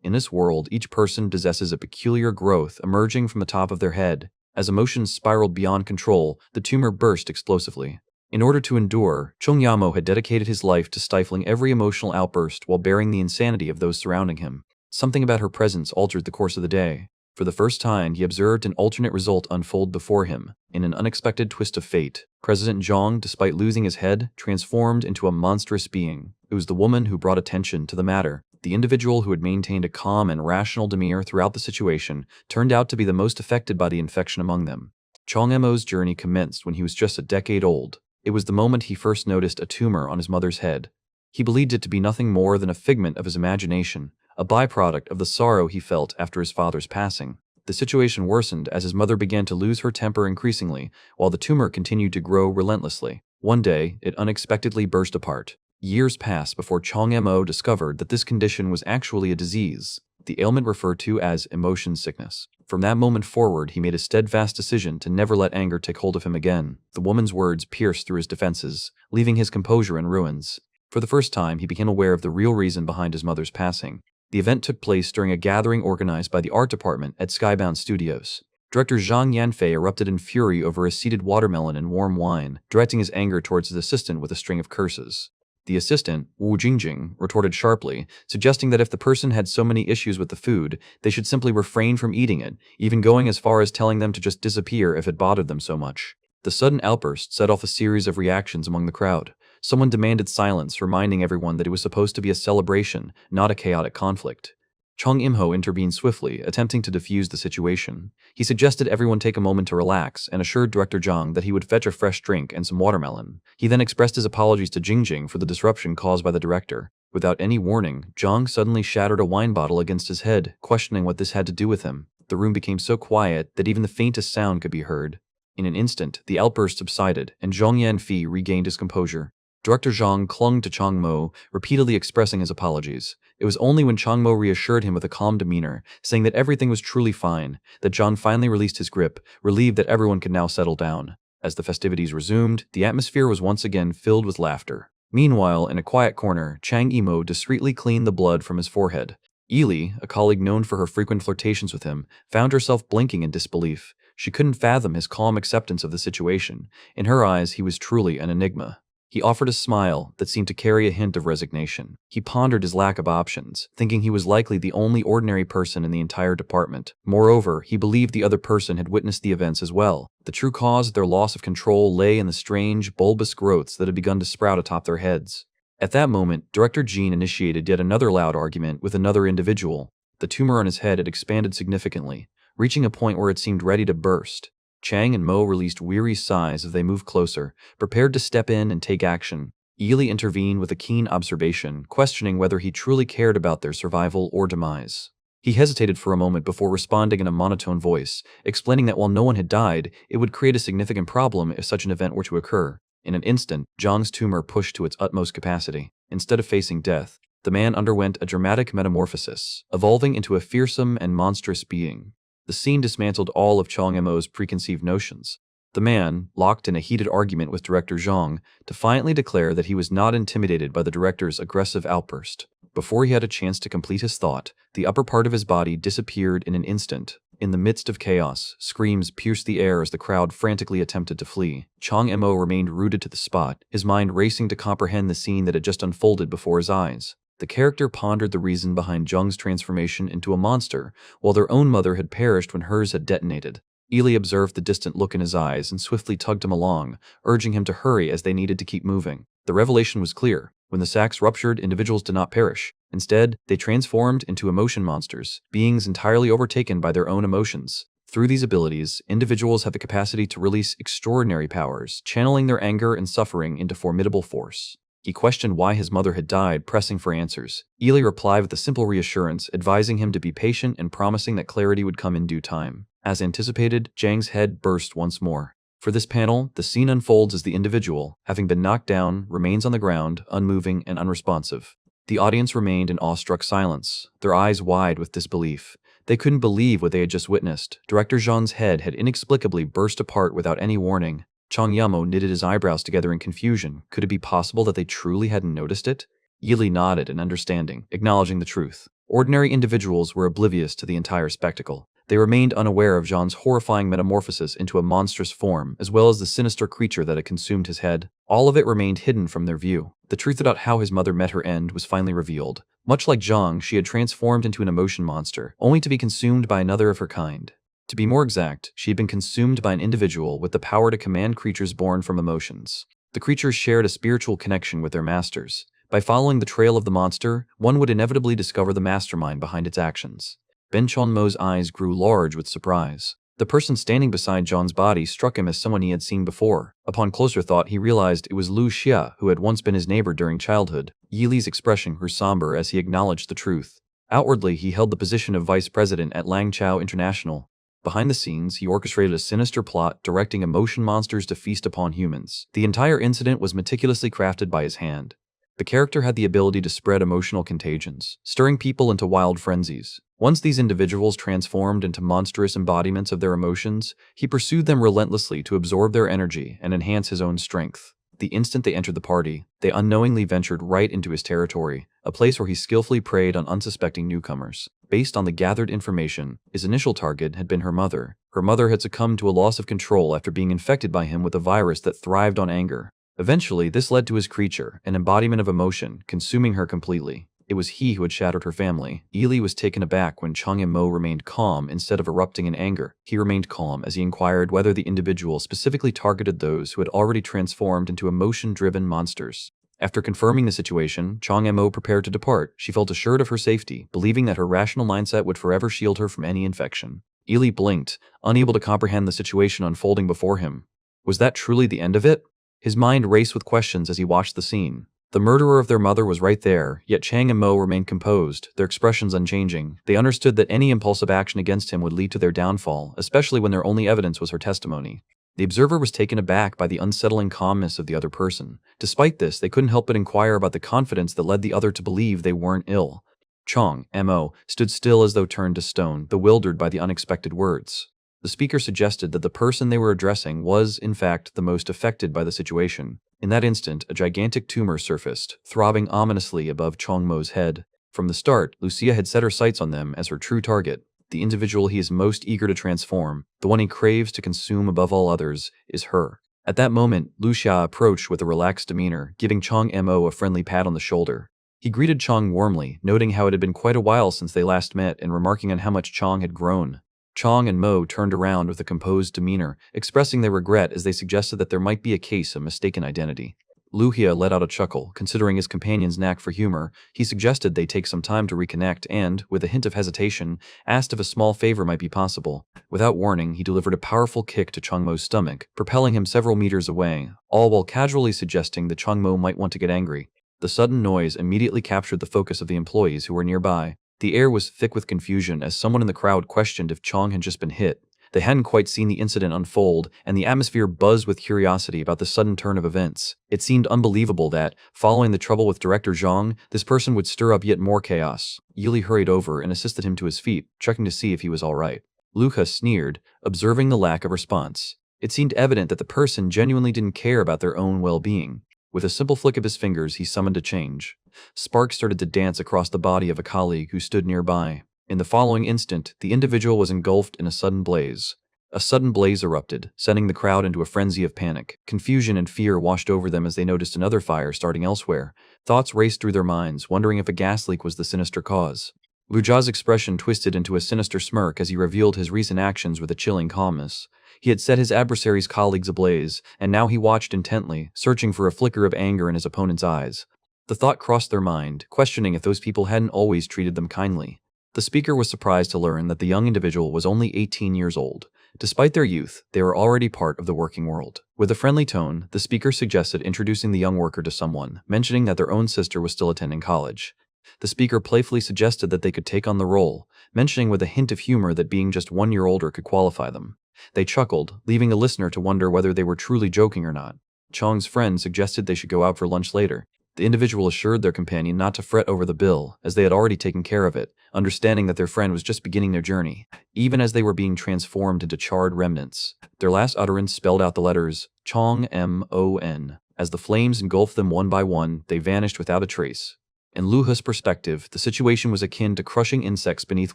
In this world, each person possesses a peculiar growth emerging from the top of their head. As emotions spiraled beyond control, the tumor burst explosively. In order to endure, Chung Yamo had dedicated his life to stifling every emotional outburst while bearing the insanity of those surrounding him. Something about her presence altered the course of the day. For the first time, he observed an alternate result unfold before him. In an unexpected twist of fate, President Zhang, despite losing his head, transformed into a monstrous being. It was the woman who brought attention to the matter. The individual who had maintained a calm and rational demeanor throughout the situation turned out to be the most affected by the infection among them. Chong Emo's journey commenced when he was just a decade old. It was the moment he first noticed a tumor on his mother's head. He believed it to be nothing more than a figment of his imagination, a byproduct of the sorrow he felt after his father's passing. The situation worsened as his mother began to lose her temper increasingly, while the tumor continued to grow relentlessly. One day, it unexpectedly burst apart. Years passed before Chong Mo discovered that this condition was actually a disease, the ailment referred to as emotion sickness. From that moment forward, he made a steadfast decision to never let anger take hold of him again. The woman's words pierced through his defenses, leaving his composure in ruins. For the first time, he became aware of the real reason behind his mother's passing. The event took place during a gathering organized by the art department at Skybound Studios. Director Zhang Yanfei erupted in fury over a seeded watermelon and warm wine, directing his anger towards his assistant with a string of curses. The assistant, Wu Jingjing, retorted sharply, suggesting that if the person had so many issues with the food, they should simply refrain from eating it, even going as far as telling them to just disappear if it bothered them so much. The sudden outburst set off a series of reactions among the crowd. Someone demanded silence, reminding everyone that it was supposed to be a celebration, not a chaotic conflict. Chong Imho intervened swiftly, attempting to defuse the situation. He suggested everyone take a moment to relax and assured Director Zhang that he would fetch a fresh drink and some watermelon. He then expressed his apologies to Jingjing for the disruption caused by the director. Without any warning, Zhang suddenly shattered a wine bottle against his head, questioning what this had to do with him. The room became so quiet that even the faintest sound could be heard. In an instant, the outburst subsided, and Zhong Yanfei regained his composure. Director Zhang clung to Chong Mo, repeatedly expressing his apologies. It was only when Chong Mo reassured him with a calm demeanor, saying that everything was truly fine, that Zhang finally released his grip, relieved that everyone could now settle down. As the festivities resumed, the atmosphere was once again filled with laughter. Meanwhile, in a quiet corner, Chang Yimo discreetly cleaned the blood from his forehead. Ili, a colleague known for her frequent flirtations with him, found herself blinking in disbelief. She couldn't fathom his calm acceptance of the situation. In her eyes, he was truly an enigma. He offered a smile that seemed to carry a hint of resignation. He pondered his lack of options, thinking he was likely the only ordinary person in the entire department. Moreover, he believed the other person had witnessed the events as well. The true cause of their loss of control lay in the strange, bulbous growths that had begun to sprout atop their heads. At that moment, Director Jean initiated yet another loud argument with another individual. The tumor on his head had expanded significantly, reaching a point where it seemed ready to burst. Chang and Mo released weary sighs as they moved closer, prepared to step in and take action. Yili intervened with a keen observation, questioning whether he truly cared about their survival or demise. He hesitated for a moment before responding in a monotone voice, explaining that while no one had died, it would create a significant problem if such an event were to occur. In an instant, Zhang's tumor pushed to its utmost capacity. Instead of facing death, the man underwent a dramatic metamorphosis, evolving into a fearsome and monstrous being. The scene dismantled all of Chong Mo's preconceived notions. The man, locked in a heated argument with Director Zhang, defiantly declared that he was not intimidated by the director's aggressive outburst. Before he had a chance to complete his thought, the upper part of his body disappeared in an instant. In the midst of chaos, screams pierced the air as the crowd frantically attempted to flee. Chong Mo remained rooted to the spot, his mind racing to comprehend the scene that had just unfolded before his eyes. The character pondered the reason behind Zhang's transformation into a monster, while their own mother had perished when hers had detonated. Ili observed the distant look in his eyes and swiftly tugged him along, urging him to hurry as they needed to keep moving. The revelation was clear. When the sacs ruptured, individuals did not perish. Instead, they transformed into emotion monsters, beings entirely overtaken by their own emotions. Through these abilities, individuals have the capacity to release extraordinary powers, channeling their anger and suffering into formidable force. He questioned why his mother had died, pressing for answers. Ili replied with a simple reassurance, advising him to be patient and promising that clarity would come in due time. As anticipated, Zhang's head burst once more. For this panel, the scene unfolds as the individual, having been knocked down, remains on the ground, unmoving and unresponsive. The audience remained in awestruck silence, their eyes wide with disbelief. They couldn't believe what they had just witnessed. Director Zhang's head had inexplicably burst apart without any warning. Chong Yamo knitted his eyebrows together in confusion. Could it be possible that they truly hadn't noticed it? Yili nodded in understanding, acknowledging the truth. Ordinary individuals were oblivious to the entire spectacle. They remained unaware of Zhang's horrifying metamorphosis into a monstrous form, as well as the sinister creature that had consumed his head. All of it remained hidden from their view. The truth about how his mother met her end was finally revealed. Much like Zhang, she had transformed into an emotion monster, only to be consumed by another of her kind. To be more exact, she had been consumed by an individual with the power to command creatures born from emotions. The creatures shared a spiritual connection with their masters. By following the trail of the monster, one would inevitably discover the mastermind behind its actions. Ben Chonmo's eyes grew large with surprise. The person standing beside Zhang's body struck him as someone he had seen before. Upon closer thought, he realized it was Lu Xia, who had once been his neighbor during childhood. Yi Li's expression grew somber as he acknowledged the truth. Outwardly, he held the position of vice president at Langchao International. Behind the scenes, he orchestrated a sinister plot directing emotion monsters to feast upon humans. The entire incident was meticulously crafted by his hand. The character had the ability to spread emotional contagions, stirring people into wild frenzies. Once these individuals transformed into monstrous embodiments of their emotions, he pursued them relentlessly to absorb their energy and enhance his own strength. The instant they entered the party, they unknowingly ventured right into his territory, a place where he skillfully preyed on unsuspecting newcomers. Based on the gathered information, his initial target had been her mother. Her mother had succumbed to a loss of control after being infected by him with a virus that thrived on anger. Eventually, this led to his creature, an embodiment of emotion, consuming her completely. It was he who had shattered her family. Yi Li was taken aback when Chang Mo remained calm instead of erupting in anger. He remained calm as he inquired whether the individual specifically targeted those who had already transformed into emotion-driven monsters. After confirming the situation, Chang Mo prepared to depart. She felt assured of her safety, believing that her rational mindset would forever shield her from any infection. Yi Li blinked, unable to comprehend the situation unfolding before him. Was that truly the end of it? His mind raced with questions as he watched the scene. The murderer of their mother was right there, yet Chang and Mo remained composed, their expressions unchanging. They understood that any impulsive action against him would lead to their downfall, especially when their only evidence was her testimony. The observer was taken aback by the unsettling calmness of the other person. Despite this, they couldn't help but inquire about the confidence that led the other to believe they weren't ill. Chang, M.O., stood still as though turned to stone, bewildered by the unexpected words. The speaker suggested that the person they were addressing was, in fact, the most affected by the situation. In that instant, a gigantic tumor surfaced, throbbing ominously above Chang Mo's head. From the start, Lucia had set her sights on them as her true target. The individual he is most eager to transform, the one he craves to consume above all others, is her. At that moment, Lu Xia approached with a relaxed demeanor, giving Chang Mo a friendly pat on the shoulder. He greeted Chang warmly, noting how it had been quite a while since they last met and remarking on how much Chang had grown. Chang and Mo turned around with a composed demeanor, expressing their regret as they suggested that there might be a case of mistaken identity. Lu Xia let out a chuckle, considering his companion's knack for humor. He suggested they take some time to reconnect and, with a hint of hesitation, asked if a small favor might be possible. Without warning, he delivered a powerful kick to Chang Mo's stomach, propelling him several meters away, all while casually suggesting that Chang Mo might want to get angry. The sudden noise immediately captured the focus of the employees who were nearby. The air was thick with confusion as someone in the crowd questioned if Chang had just been hit. They hadn't quite seen the incident unfold, and the atmosphere buzzed with curiosity about the sudden turn of events. It seemed unbelievable that, following the trouble with Director Zhang, this person would stir up yet more chaos. Yi Li hurried over and assisted him to his feet, checking to see if he was all right. Lu Xia sneered, observing the lack of response. It seemed evident that the person genuinely didn't care about their own well-being. With a simple flick of his fingers, he summoned a change. Sparks started to dance across the body of a colleague who stood nearby. In the following instant, the individual was engulfed in a sudden blaze. A sudden blaze erupted, sending the crowd into a frenzy of panic. Confusion and fear washed over them as they noticed another fire starting elsewhere. Thoughts raced through their minds, wondering if a gas leak was the sinister cause. Lu Jia's expression twisted into a sinister smirk as he revealed his recent actions with a chilling calmness. He had set his adversary's colleagues ablaze, and now he watched intently, searching for a flicker of anger in his opponent's eyes. The thought crossed their mind, questioning if those people hadn't always treated them kindly. The speaker was surprised to learn that the young individual was only 18 years old. Despite their youth, they were already part of the working world. With a friendly tone, the speaker suggested introducing the young worker to someone, mentioning that their own sister was still attending college. The speaker playfully suggested that they could take on the role, mentioning with a hint of humor that being just 1 year older could qualify them. They chuckled, leaving the listener to wonder whether they were truly joking or not. Chang's friend suggested they should go out for lunch later. The individual assured their companion not to fret over the bill, as they had already taken care of it, understanding that their friend was just beginning their journey, even as they were being transformed into charred remnants. Their last utterance spelled out the letters, Chang M-O-N. As the flames engulfed them one by one, they vanished without a trace. In Lu He's perspective, the situation was akin to crushing insects beneath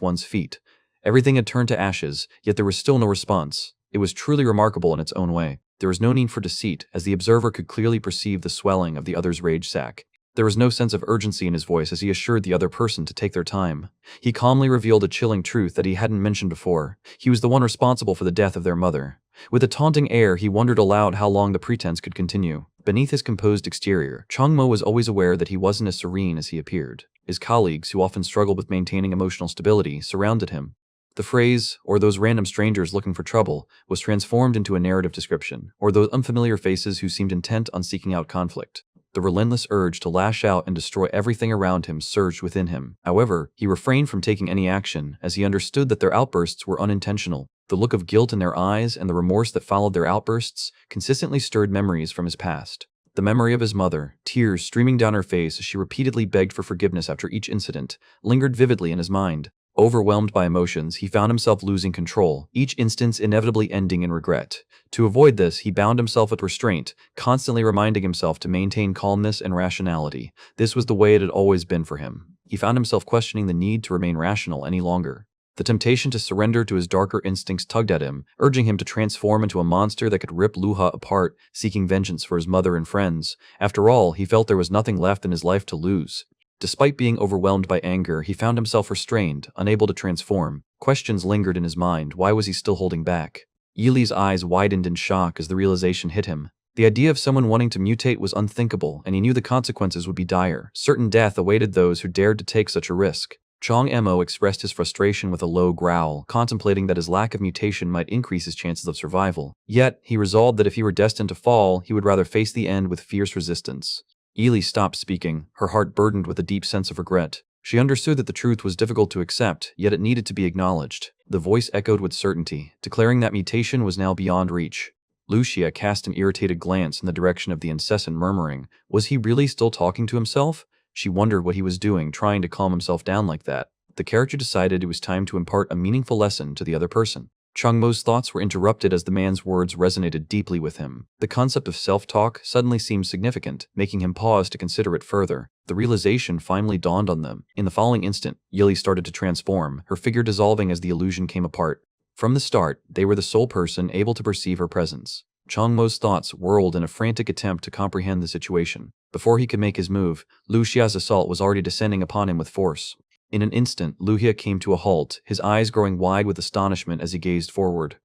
one's feet. Everything had turned to ashes, yet there was still no response. It was truly remarkable in its own way. There was no need for deceit, as the observer could clearly perceive the swelling of the other's rage sac. There was no sense of urgency in his voice as he assured the other person to take their time. He calmly revealed a chilling truth that he hadn't mentioned before. He was the one responsible for the death of their mother. With a taunting air, he wondered aloud how long the pretense could continue. Beneath his composed exterior, Changmo was always aware that he wasn't as serene as he appeared. His colleagues, who often struggled with maintaining emotional stability, surrounded him. The phrase, or those random strangers looking for trouble, was transformed into a narrative description, or those unfamiliar faces who seemed intent on seeking out conflict. The relentless urge to lash out and destroy everything around him surged within him. However, he refrained from taking any action, as he understood that their outbursts were unintentional. The look of guilt in their eyes and the remorse that followed their outbursts consistently stirred memories from his past. The memory of his mother, tears streaming down her face as she repeatedly begged for forgiveness after each incident, lingered vividly in his mind. Overwhelmed by emotions, he found himself losing control, each instance inevitably ending in regret. To avoid this, he bound himself with restraint, constantly reminding himself to maintain calmness and rationality. This was the way it had always been for him. He found himself questioning the need to remain rational any longer. The temptation to surrender to his darker instincts tugged at him, urging him to transform into a monster that could rip Lu He apart, seeking vengeance for his mother and friends. After all, he felt there was nothing left in his life to lose. Despite being overwhelmed by anger, he found himself restrained, unable to transform. Questions lingered in his mind. Why was he still holding back? Yili's eyes widened in shock as the realization hit him. The idea of someone wanting to mutate was unthinkable, and he knew the consequences would be dire. Certain death awaited those who dared to take such a risk. Chong Mo expressed his frustration with a low growl, contemplating that his lack of mutation might increase his chances of survival. Yet, he resolved that if he were destined to fall, he would rather face the end with fierce resistance. Yili stopped speaking, her heart burdened with a deep sense of regret. She understood that the truth was difficult to accept, yet it needed to be acknowledged. The voice echoed with certainty, declaring that mutation was now beyond reach. Lucia cast an irritated glance in the direction of the incessant murmuring. Was he really still talking to himself? She wondered what he was doing, trying to calm himself down like that. The character decided it was time to impart a meaningful lesson to the other person. Changmo's thoughts were interrupted as the man's words resonated deeply with him. The concept of self-talk suddenly seemed significant, making him pause to consider it further. The realization finally dawned on them. In the following instant, Yili started to transform, her figure dissolving as the illusion came apart. From the start, they were the sole person able to perceive her presence. Changmo's thoughts whirled in a frantic attempt to comprehend the situation. Before he could make his move, Lu Xia's assault was already descending upon him with force. In an instant, Lu Xia came to a halt, his eyes growing wide with astonishment as he gazed forward.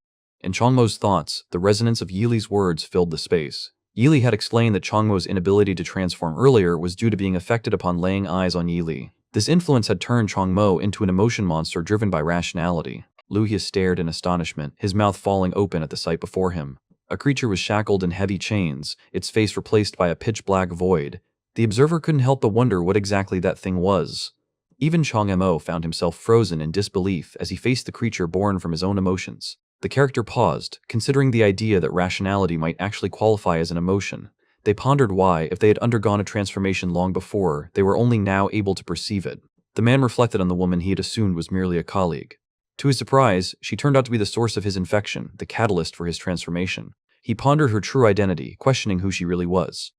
In Changmo's thoughts, the resonance of Yili's words filled the space. Yili had explained that Changmo's inability to transform earlier was due to being affected upon laying eyes on Yili. This influence had turned Changmo into an emotion monster driven by rationality. Lu Xia stared in astonishment, his mouth falling open at the sight before him. A creature was shackled in heavy chains, its face replaced by a pitch-black void. The observer couldn't help but wonder what exactly that thing was. Even Chong Mo found himself frozen in disbelief as he faced the creature born from his own emotions. The character paused, considering the idea that rationality might actually qualify as an emotion. They pondered why, if they had undergone a transformation long before, they were only now able to perceive it. The man reflected on the woman he had assumed was merely a colleague. To his surprise, she turned out to be the source of his infection, the catalyst for his transformation. He pondered her true identity, questioning who she really was.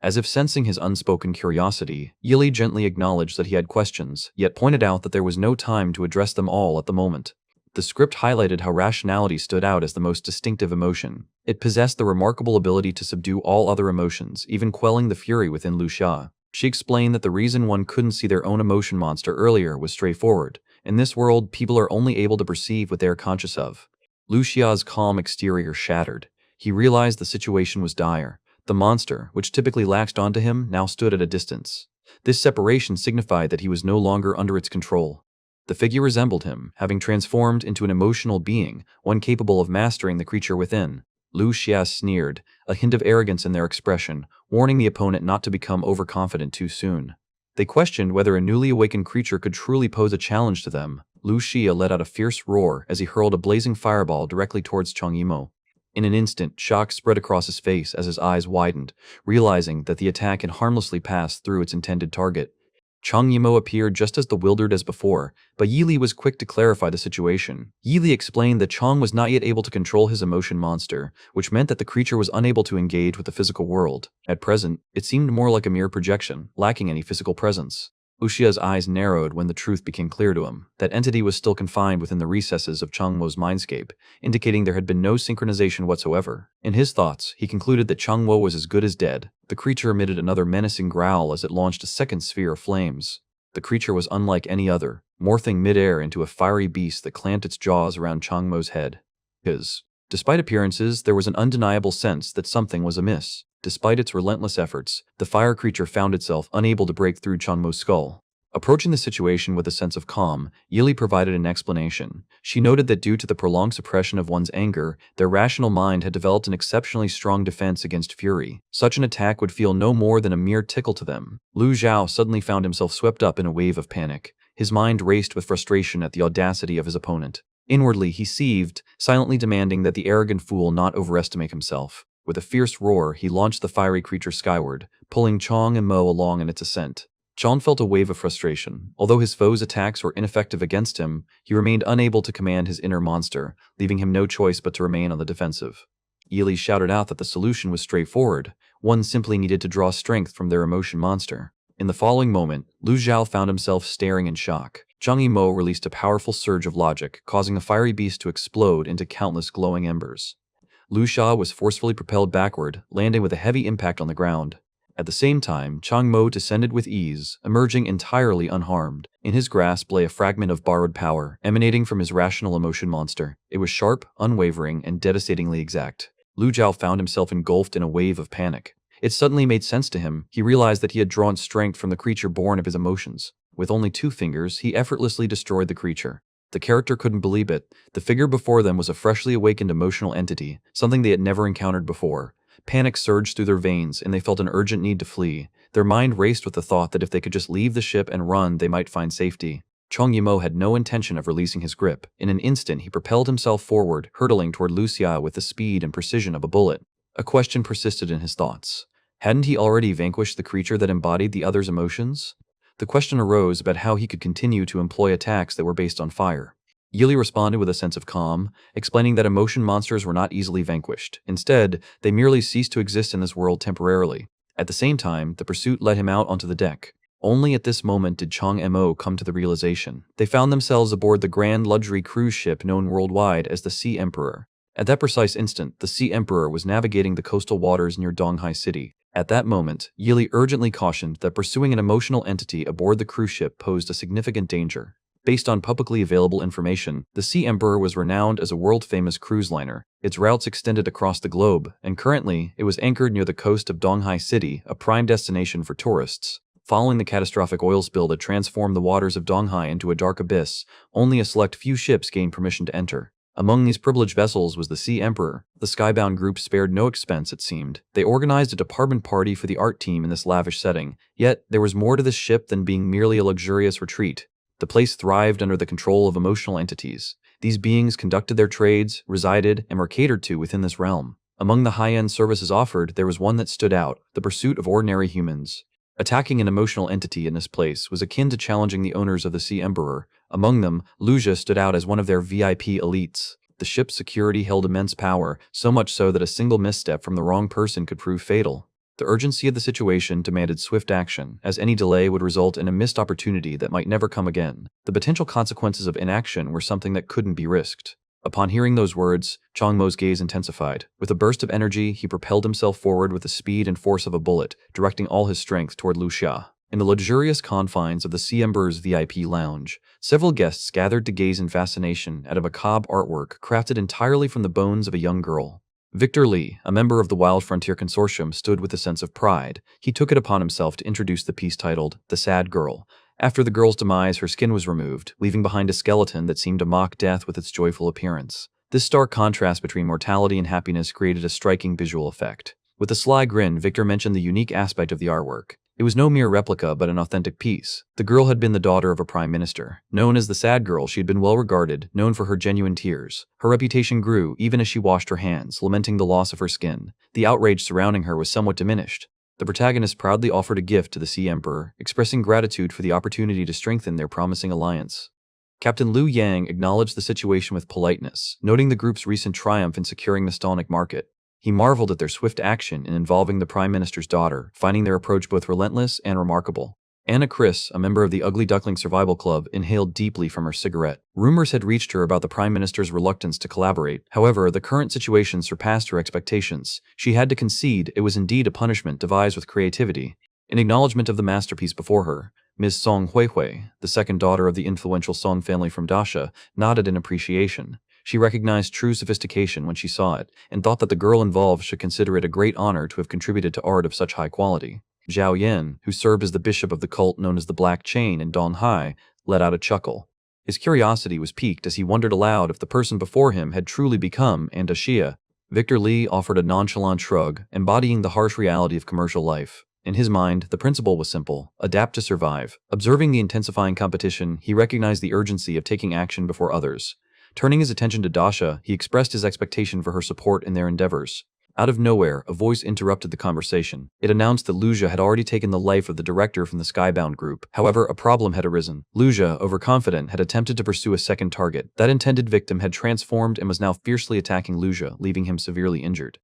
As if sensing his unspoken curiosity, Yili gently acknowledged that he had questions, yet pointed out that there was no time to address them all at the moment. The script highlighted how rationality stood out as the most distinctive emotion. It possessed the remarkable ability to subdue all other emotions, even quelling the fury within Lu Xia. She explained that the reason one couldn't see their own emotion monster earlier was straightforward. In this world, people are only able to perceive what they are conscious of. Lu Xia's calm exterior shattered. He realized the situation was dire. The monster, which typically latched onto him, now stood at a distance. This separation signified that he was no longer under its control. The figure resembled him, having transformed into an emotional being, one capable of mastering the creature within. Lu Xia sneered, a hint of arrogance in their expression, warning the opponent not to become overconfident too soon. They questioned whether a newly awakened creature could truly pose a challenge to them. Lu Xia let out a fierce roar as he hurled a blazing fireball directly towards Chong Yimou. In an instant, shock spread across his face as his eyes widened, realizing that the attack had harmlessly passed through its intended target. Chong Yimou appeared just as bewildered as before, but Yili was quick to clarify the situation. Yili explained that Chong was not yet able to control his emotion monster, which meant that the creature was unable to engage with the physical world. At present, it seemed more like a mere projection, lacking any physical presence. Uxia's eyes narrowed when the truth became clear to him. That entity was still confined within the recesses of Changmo's mindscape, indicating there had been no synchronization whatsoever. In his thoughts, he concluded that Changmo was as good as dead. The creature emitted another menacing growl as it launched a second sphere of flames. The creature was unlike any other, morphing midair into a fiery beast that clamped its jaws around Changmo's head. Despite appearances, there was an undeniable sense that something was amiss. Despite its relentless efforts, the fire creature found itself unable to break through Changmo's skull. Approaching the situation with a sense of calm, Yili provided an explanation. She noted that due to the prolonged suppression of one's anger, their rational mind had developed an exceptionally strong defense against fury. Such an attack would feel no more than a mere tickle to them. Lu Zhao suddenly found himself swept up in a wave of panic. His mind raced with frustration at the audacity of his opponent. Inwardly, he seethed, silently demanding that the arrogant fool not overestimate himself. With a fierce roar, he launched the fiery creature skyward, pulling Chong and Mo along in its ascent. Chong felt a wave of frustration. Although his foe's attacks were ineffective against him, he remained unable to command his inner monster, leaving him no choice but to remain on the defensive. Yili shouted out that the solution was straightforward. One simply needed to draw strength from their emotion monster. In the following moment, Lu Zhao found himself staring in shock. Zhang Yimo released a powerful surge of logic, causing the fiery beast to explode into countless glowing embers. Lu Sha was forcefully propelled backward, landing with a heavy impact on the ground. At the same time, Chang Mo descended with ease, emerging entirely unharmed. In his grasp lay a fragment of borrowed power, emanating from his rational emotion monster. It was sharp, unwavering, and devastatingly exact. Lu Zhao found himself engulfed in a wave of panic. It suddenly made sense to him. He realized that he had drawn strength from the creature born of his emotions. With only 2 fingers, he effortlessly destroyed the creature. The character couldn't believe it. The figure before them was a freshly awakened emotional entity, something they had never encountered before. Panic surged through their veins, and they felt an urgent need to flee. Their mind raced with the thought that if they could just leave the ship and run, they might find safety. Chong Yimo had no intention of releasing his grip. In an instant, he propelled himself forward, hurtling toward Lu Xia with the speed and precision of a bullet. A question persisted in his thoughts. Hadn't he already vanquished the creature that embodied the other's emotions? The question arose about how he could continue to employ attacks that were based on fire. Yili responded with a sense of calm, explaining that emotion monsters were not easily vanquished. Instead, they merely ceased to exist in this world temporarily. At the same time, the pursuit led him out onto the deck. Only at this moment did Chong Mo come to the realization. They found themselves aboard the grand luxury cruise ship known worldwide as the Sea Emperor. At that precise instant, the Sea Emperor was navigating the coastal waters near Donghai City. At that moment, Yili urgently cautioned that pursuing an emotional entity aboard the cruise ship posed a significant danger. Based on publicly available information, the Sea Emperor was renowned as a world-famous cruise liner. Its routes extended across the globe, and currently, it was anchored near the coast of Donghai City, a prime destination for tourists. Following the catastrophic oil spill that transformed the waters of Donghai into a dark abyss, only a select few ships gained permission to enter. Among these privileged vessels was the Sea Emperor. The skybound group spared no expense, it seemed. They organized a department party for the art team in this lavish setting, yet there was more to this ship than being merely a luxurious retreat. The place thrived under the control of emotional entities. These beings conducted their trades, resided, and were catered to within this realm. Among the high-end services offered, there was one that stood out: the pursuit of ordinary humans. Attacking an emotional entity in this place was akin to challenging the owners of the Sea Emperor. Among them, Luja stood out as one of their VIP elites. The ship's security held immense power, so much so that a single misstep from the wrong person could prove fatal. The urgency of the situation demanded swift action, as any delay would result in a missed opportunity that might never come again. The potential consequences of inaction were something that couldn't be risked. Upon hearing those words, Chong Mo's gaze intensified. With a burst of energy, he propelled himself forward with the speed and force of a bullet, directing all his strength toward Lu Xia. In the luxurious confines of the Sea Emperor's VIP lounge, several guests gathered to gaze in fascination at a macabre artwork crafted entirely from the bones of a young girl. Victor Lee, a member of the Wild Frontier Consortium, stood with a sense of pride. He took it upon himself to introduce the piece titled The Sad Girl. After the girl's demise, her skin was removed, leaving behind a skeleton that seemed to mock death with its joyful appearance. This stark contrast between mortality and happiness created a striking visual effect. With a sly grin, Victor mentioned the unique aspect of the artwork. It was no mere replica, but an authentic piece. The girl had been the daughter of a prime minister. Known as the Sad Girl, she had been well regarded, known for her genuine tears. Her reputation grew even as she washed her hands, lamenting the loss of her skin. The outrage surrounding her was somewhat diminished. The protagonist proudly offered a gift to the Sea Emperor, expressing gratitude for the opportunity to strengthen their promising alliance. Captain Liu Yang acknowledged the situation with politeness, noting the group's recent triumph in securing the Stonic market. He marveled at their swift action in involving the Prime Minister's daughter, finding their approach both relentless and remarkable. Anna Chris, a member of the Ugly Duckling Survival Club, inhaled deeply from her cigarette. Rumors had reached her about the Prime Minister's reluctance to collaborate. However, the current situation surpassed her expectations. She had to concede it was indeed a punishment devised with creativity. In acknowledgement of the masterpiece before her, Ms. Song Huihui, the second daughter of the influential Song family from Dasha, nodded in appreciation. She recognized true sophistication when she saw it, and thought that the girl involved should consider it a great honor to have contributed to art of such high quality. Zhao Yan, who served as the bishop of the cult known as the Black Chain in Donghai, let out a chuckle. His curiosity was piqued as he wondered aloud if the person before him had truly become an Shia. Victor Li offered a nonchalant shrug, embodying the harsh reality of commercial life. In his mind, the principle was simple: adapt to survive. Observing the intensifying competition, he recognized the urgency of taking action before others. Turning his attention to Dasha, he expressed his expectation for her support in their endeavors. Out of nowhere, a voice interrupted the conversation. It announced that Luja had already taken the life of the director from the Skybound group. However, a problem had arisen. Luja, overconfident, had attempted to pursue a second target. That intended victim had transformed and was now fiercely attacking Luja, leaving him severely injured.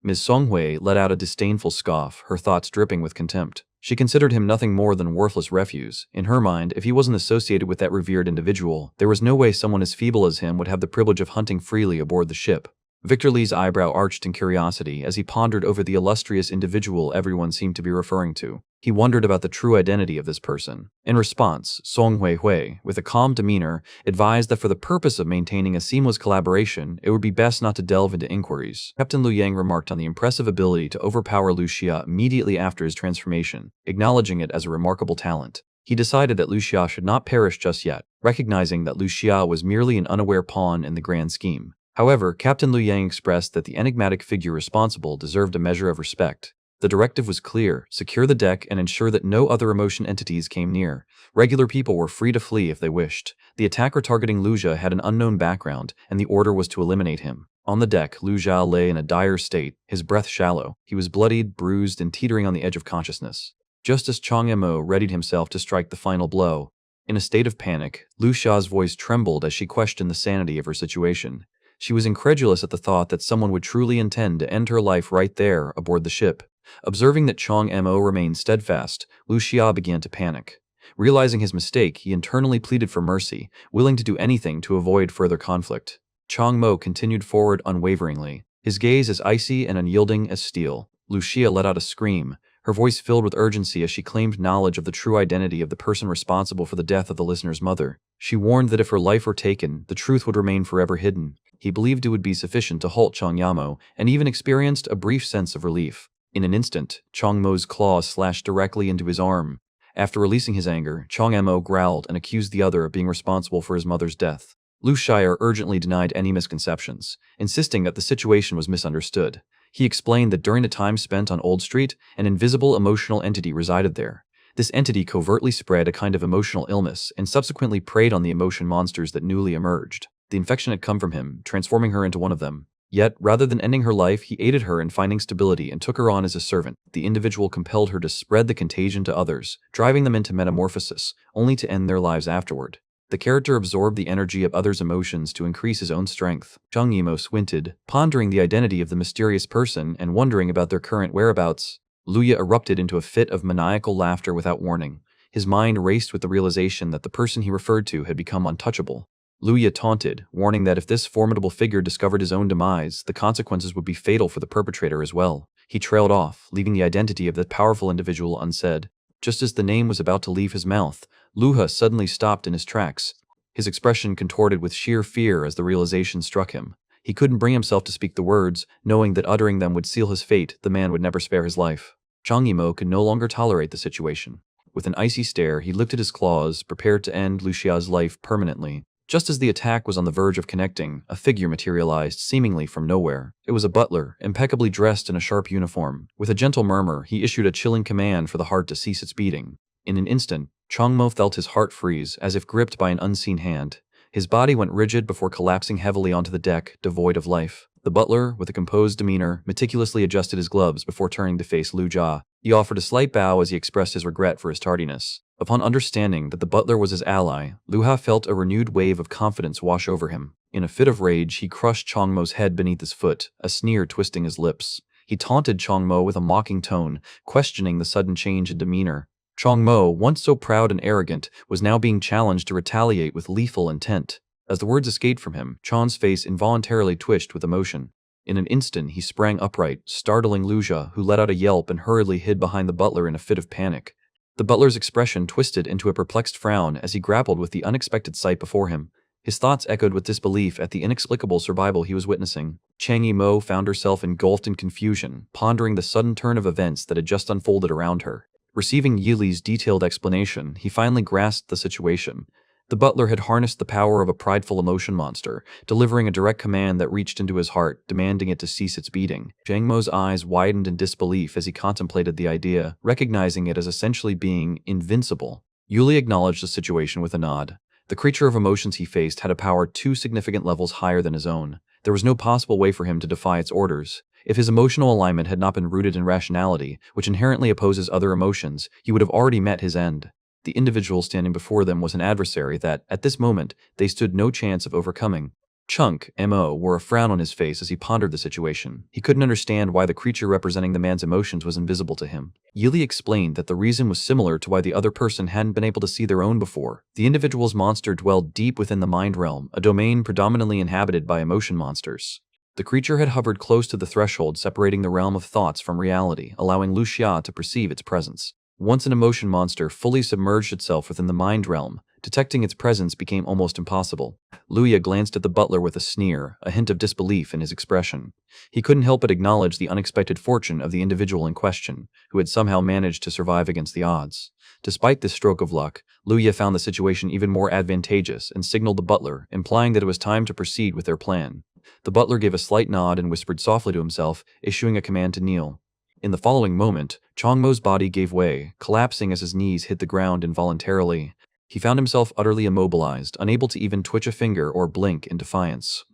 Ms. Songhui let out a disdainful scoff, her thoughts dripping with contempt. She considered him nothing more than worthless refuse. In her mind, if he wasn't associated with that revered individual, there was no way someone as feeble as him would have the privilege of hunting freely aboard the ship. Victor Li's eyebrow arched in curiosity as he pondered over the illustrious individual everyone seemed to be referring to. He wondered about the true identity of this person. In response, Song Huihui, with a calm demeanor, advised that for the purpose of maintaining a seamless collaboration, it would be best not to delve into inquiries. Captain Liu Yang remarked on the impressive ability to overpower Lu Xia immediately after his transformation, acknowledging it as a remarkable talent. He decided that Lu Xia should not perish just yet, recognizing that Lu Xia was merely an unaware pawn in the grand scheme. However, Captain Liu Yang expressed that the enigmatic figure responsible deserved a measure of respect. The directive was clear: secure the deck and ensure that no other emotion entities came near. Regular people were free to flee if they wished. The attacker targeting Luja had an unknown background, and the order was to eliminate him. On the deck, Luja lay in a dire state, his breath shallow. He was bloodied, bruised, and teetering on the edge of consciousness. Just as Chang Emo readied himself to strike the final blow, in a state of panic, Lu Xia's voice trembled as she questioned the sanity of her situation. She was incredulous at the thought that someone would truly intend to end her life right there aboard the ship. Observing that Chang Mo remained steadfast, Lu Xia began to panic. Realizing his mistake, he internally pleaded for mercy, willing to do anything to avoid further conflict. Chang Mo continued forward unwaveringly, his gaze as icy and unyielding as steel. Lu Xia let out a scream, her voice filled with urgency as she claimed knowledge of the true identity of the person responsible for the death of the listener's mother. She warned that if her life were taken, the truth would remain forever hidden. He believed it would be sufficient to halt Chang Yamo, and even experienced a brief sense of relief. In an instant, Chang Mo's claws slashed directly into his arm. After releasing his anger, Chang Mo growled and accused the other of being responsible for his mother's death. Lu Shire urgently denied any misconceptions, insisting that the situation was misunderstood. He explained that during the time spent on Old Street, an invisible emotional entity resided there. This entity covertly spread a kind of emotional illness and subsequently preyed on the emotion monsters that newly emerged. The infection had come from him, transforming her into one of them. Yet, rather than ending her life, he aided her in finding stability and took her on as a servant. The individual compelled her to spread the contagion to others, driving them into metamorphosis, only to end their lives afterward. The character absorbed the energy of others' emotions to increase his own strength. Zhang Yimo squinted, pondering the identity of the mysterious person and wondering about their current whereabouts. Luya erupted into a fit of maniacal laughter without warning. His mind raced with the realization that the person he referred to had become untouchable. Luya taunted, warning that if this formidable figure discovered his own demise, the consequences would be fatal for the perpetrator as well. He trailed off, leaving the identity of that powerful individual unsaid. Just as the name was about to leave his mouth, Luha suddenly stopped in his tracks. His expression contorted with sheer fear as the realization struck him. He couldn't bring himself to speak the words, knowing that uttering them would seal his fate. The man would never spare his life. Chang Yimo could no longer tolerate the situation. With an icy stare, he lifted his claws, prepared to end Lu Xia's life permanently. Just as the attack was on the verge of connecting, a figure materialized seemingly from nowhere. It was a butler, impeccably dressed in a sharp uniform. With a gentle murmur, he issued a chilling command for the heart to cease its beating. In an instant, Chang Mo felt his heart freeze, as if gripped by an unseen hand. His body went rigid before collapsing heavily onto the deck, devoid of life. The butler, with a composed demeanor, meticulously adjusted his gloves before turning to face Lu Jia. He offered a slight bow as he expressed his regret for his tardiness. Upon understanding that the butler was his ally, Lu Ha felt a renewed wave of confidence wash over him. In a fit of rage, he crushed Chang Mo's head beneath his foot, a sneer twisting his lips. He taunted Chang Mo with a mocking tone, questioning the sudden change in demeanor. Chong Mo, once so proud and arrogant, was now being challenged to retaliate with lethal intent. As the words escaped from him, Chong's face involuntarily twitched with emotion. In an instant, he sprang upright, startling Lu Jia, who let out a yelp and hurriedly hid behind the butler in a fit of panic. The butler's expression twisted into a perplexed frown as he grappled with the unexpected sight before him. His thoughts echoed with disbelief at the inexplicable survival he was witnessing. Chang Yimou found herself engulfed in confusion, pondering the sudden turn of events that had just unfolded around her. Receiving Yi Li's detailed explanation, he finally grasped the situation. The butler had harnessed the power of a prideful emotion monster, delivering a direct command that reached into his heart, demanding it to cease its beating. Zhang Mo's eyes widened in disbelief as he contemplated the idea, recognizing it as essentially being invincible. Yuli acknowledged the situation with a nod. The creature of emotions he faced had a power 2 significant levels higher than his own. There was no possible way for him to defy its orders. If his emotional alignment had not been rooted in rationality, which inherently opposes other emotions, he would have already met his end. The individual standing before them was an adversary that, at this moment, they stood no chance of overcoming. Chunk, M.O., wore a frown on his face as he pondered the situation. He couldn't understand why the creature representing the man's emotions was invisible to him. Yili explained that the reason was similar to why the other person hadn't been able to see their own before. The individual's monster dwelled deep within the mind realm, a domain predominantly inhabited by emotion monsters. The creature had hovered close to the threshold separating the realm of thoughts from reality, allowing Lu Xia to perceive its presence. Once an emotion monster fully submerged itself within the mind realm, detecting its presence became almost impossible. Luya glanced at the butler with a sneer, a hint of disbelief in his expression. He couldn't help but acknowledge the unexpected fortune of the individual in question, who had somehow managed to survive against the odds. Despite this stroke of luck, Luya found the situation even more advantageous and signaled the butler, implying that it was time to proceed with their plan. The butler gave a slight nod and whispered softly to himself, issuing a command to kneel. In the following moment, Chongmo's body gave way, collapsing as his knees hit the ground involuntarily. He found himself utterly immobilized, unable to even twitch a finger or blink in defiance.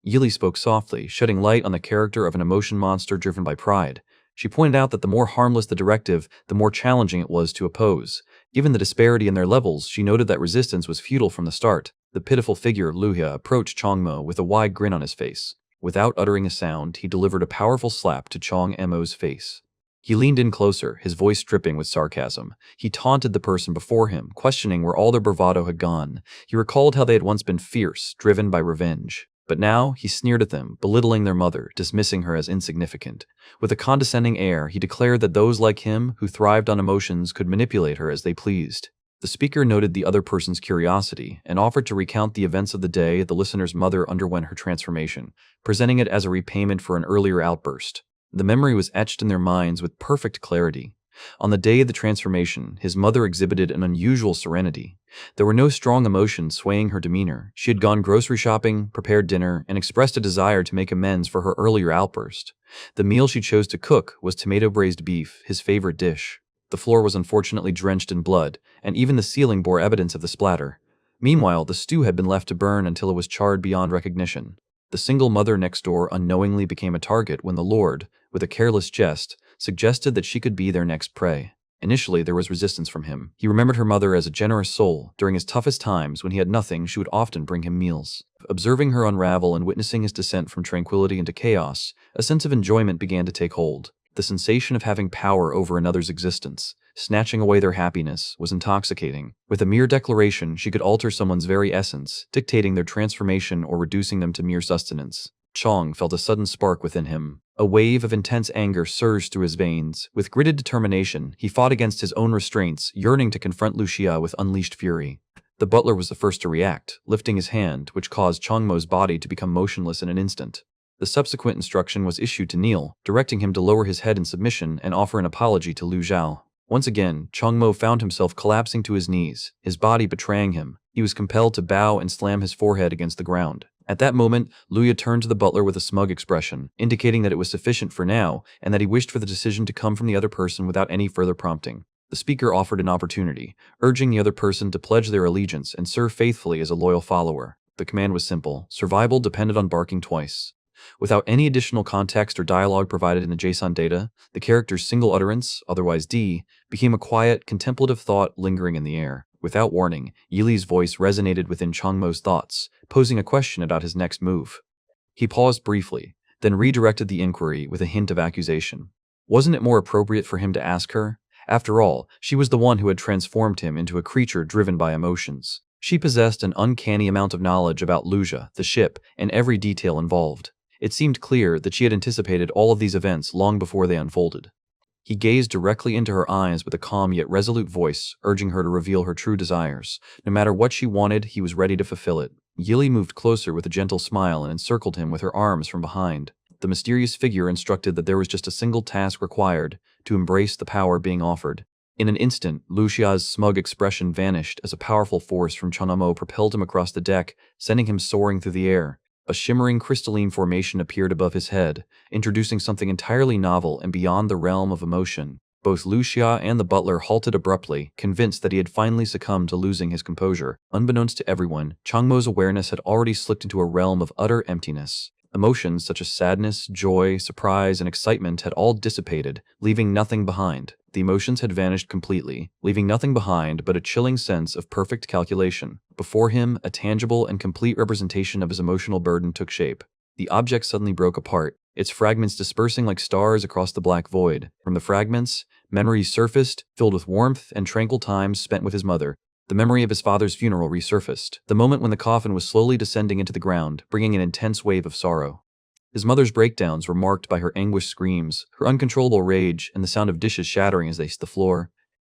Yili spoke softly, shedding light on the character of an emotion monster driven by pride. She pointed out that the more harmless the directive, the more challenging it was to oppose. Given the disparity in their levels, she noted that resistance was futile from the start. The pitiful figure of Luhya approached Chongmo with a wide grin on his face. Without uttering a sound, he delivered a powerful slap to Chong Mo's face. He leaned in closer, his voice dripping with sarcasm. He taunted the person before him, questioning where all their bravado had gone. He recalled how they had once been fierce, driven by revenge. But now, he sneered at them, belittling their mother, dismissing her as insignificant. With a condescending air, he declared that those like him, who thrived on emotions, could manipulate her as they pleased. The speaker noted the other person's curiosity and offered to recount the events of the day the listener's mother underwent her transformation, presenting it as a repayment for an earlier outburst. The memory was etched in their minds with perfect clarity. On the day of the transformation, his mother exhibited an unusual serenity. There were no strong emotions swaying her demeanor. She had gone grocery shopping, prepared dinner, and expressed a desire to make amends for her earlier outburst. The meal she chose to cook was tomato-braised beef, his favorite dish. The floor was unfortunately drenched in blood, and even the ceiling bore evidence of the splatter. Meanwhile, the stew had been left to burn until it was charred beyond recognition. The single mother next door unknowingly became a target when the Lord, with a careless jest, suggested that she could be their next prey. Initially, there was resistance from him. He remembered her mother as a generous soul. During his toughest times, when he had nothing, she would often bring him meals. Observing her unravel and witnessing his descent from tranquility into chaos, a sense of enjoyment began to take hold. The sensation of having power over another's existence, snatching away their happiness, was intoxicating. With a mere declaration, she could alter someone's very essence, dictating their transformation or reducing them to mere sustenance. Chong felt a sudden spark within him. A wave of intense anger surged through his veins. With gritted determination, he fought against his own restraints, yearning to confront Lu Xia with unleashed fury. The butler was the first to react, lifting his hand, which caused Chongmo's body to become motionless in an instant. The subsequent instruction was issued to kneel, directing him to lower his head in submission and offer an apology to Lu Zhao. Once again, Chongmo found himself collapsing to his knees, his body betraying him. He was compelled to bow and slam his forehead against the ground. At that moment, Luya turned to the butler with a smug expression, indicating that it was sufficient for now and that he wished for the decision to come from the other person without any further prompting. The speaker offered an opportunity, urging the other person to pledge their allegiance and serve faithfully as a loyal follower. The command was simple. Survival depended on barking twice. Without any additional context or dialogue provided in the JSON data, the character's single utterance, otherwise D, became a quiet, contemplative thought lingering in the air. Without warning, Yili's voice resonated within Chongmo's thoughts, posing a question about his next move. He paused briefly, then redirected the inquiry with a hint of accusation. Wasn't it more appropriate for him to ask her, After all, she was the one who had transformed him into a creature driven by emotions. She possessed an uncanny amount of knowledge about Luja, the ship, and every detail involved. It seemed clear that she had anticipated all of these events long before they unfolded. He gazed directly into her eyes with a calm yet resolute voice, urging her to reveal her true desires. No matter what she wanted, he was ready to fulfill it. Yili moved closer with a gentle smile and encircled him with her arms from behind. The mysterious figure instructed that there was just a single task required: to embrace the power being offered. In an instant, Lucia's smug expression vanished as a powerful force from Chonamo propelled him across the deck, sending him soaring through the air. A shimmering crystalline formation appeared above his head, introducing something entirely novel and beyond the realm of emotion. Both Lucia and the butler halted abruptly, convinced that he had finally succumbed to losing his composure. Unbeknownst to everyone, Changmo's awareness had already slipped into a realm of utter emptiness. Emotions such as sadness, joy, surprise, and excitement had all dissipated, leaving nothing behind. The emotions had vanished completely, leaving nothing behind but a chilling sense of perfect calculation. Before him, a tangible and complete representation of his emotional burden took shape. The object suddenly broke apart, its fragments dispersing like stars across the black void. From the fragments, memories surfaced, filled with warmth and tranquil times spent with his mother. The memory of his father's funeral resurfaced, the moment when the coffin was slowly descending into the ground, bringing an intense wave of sorrow. His mother's breakdowns were marked by her anguished screams, her uncontrollable rage, and the sound of dishes shattering as they hit the floor.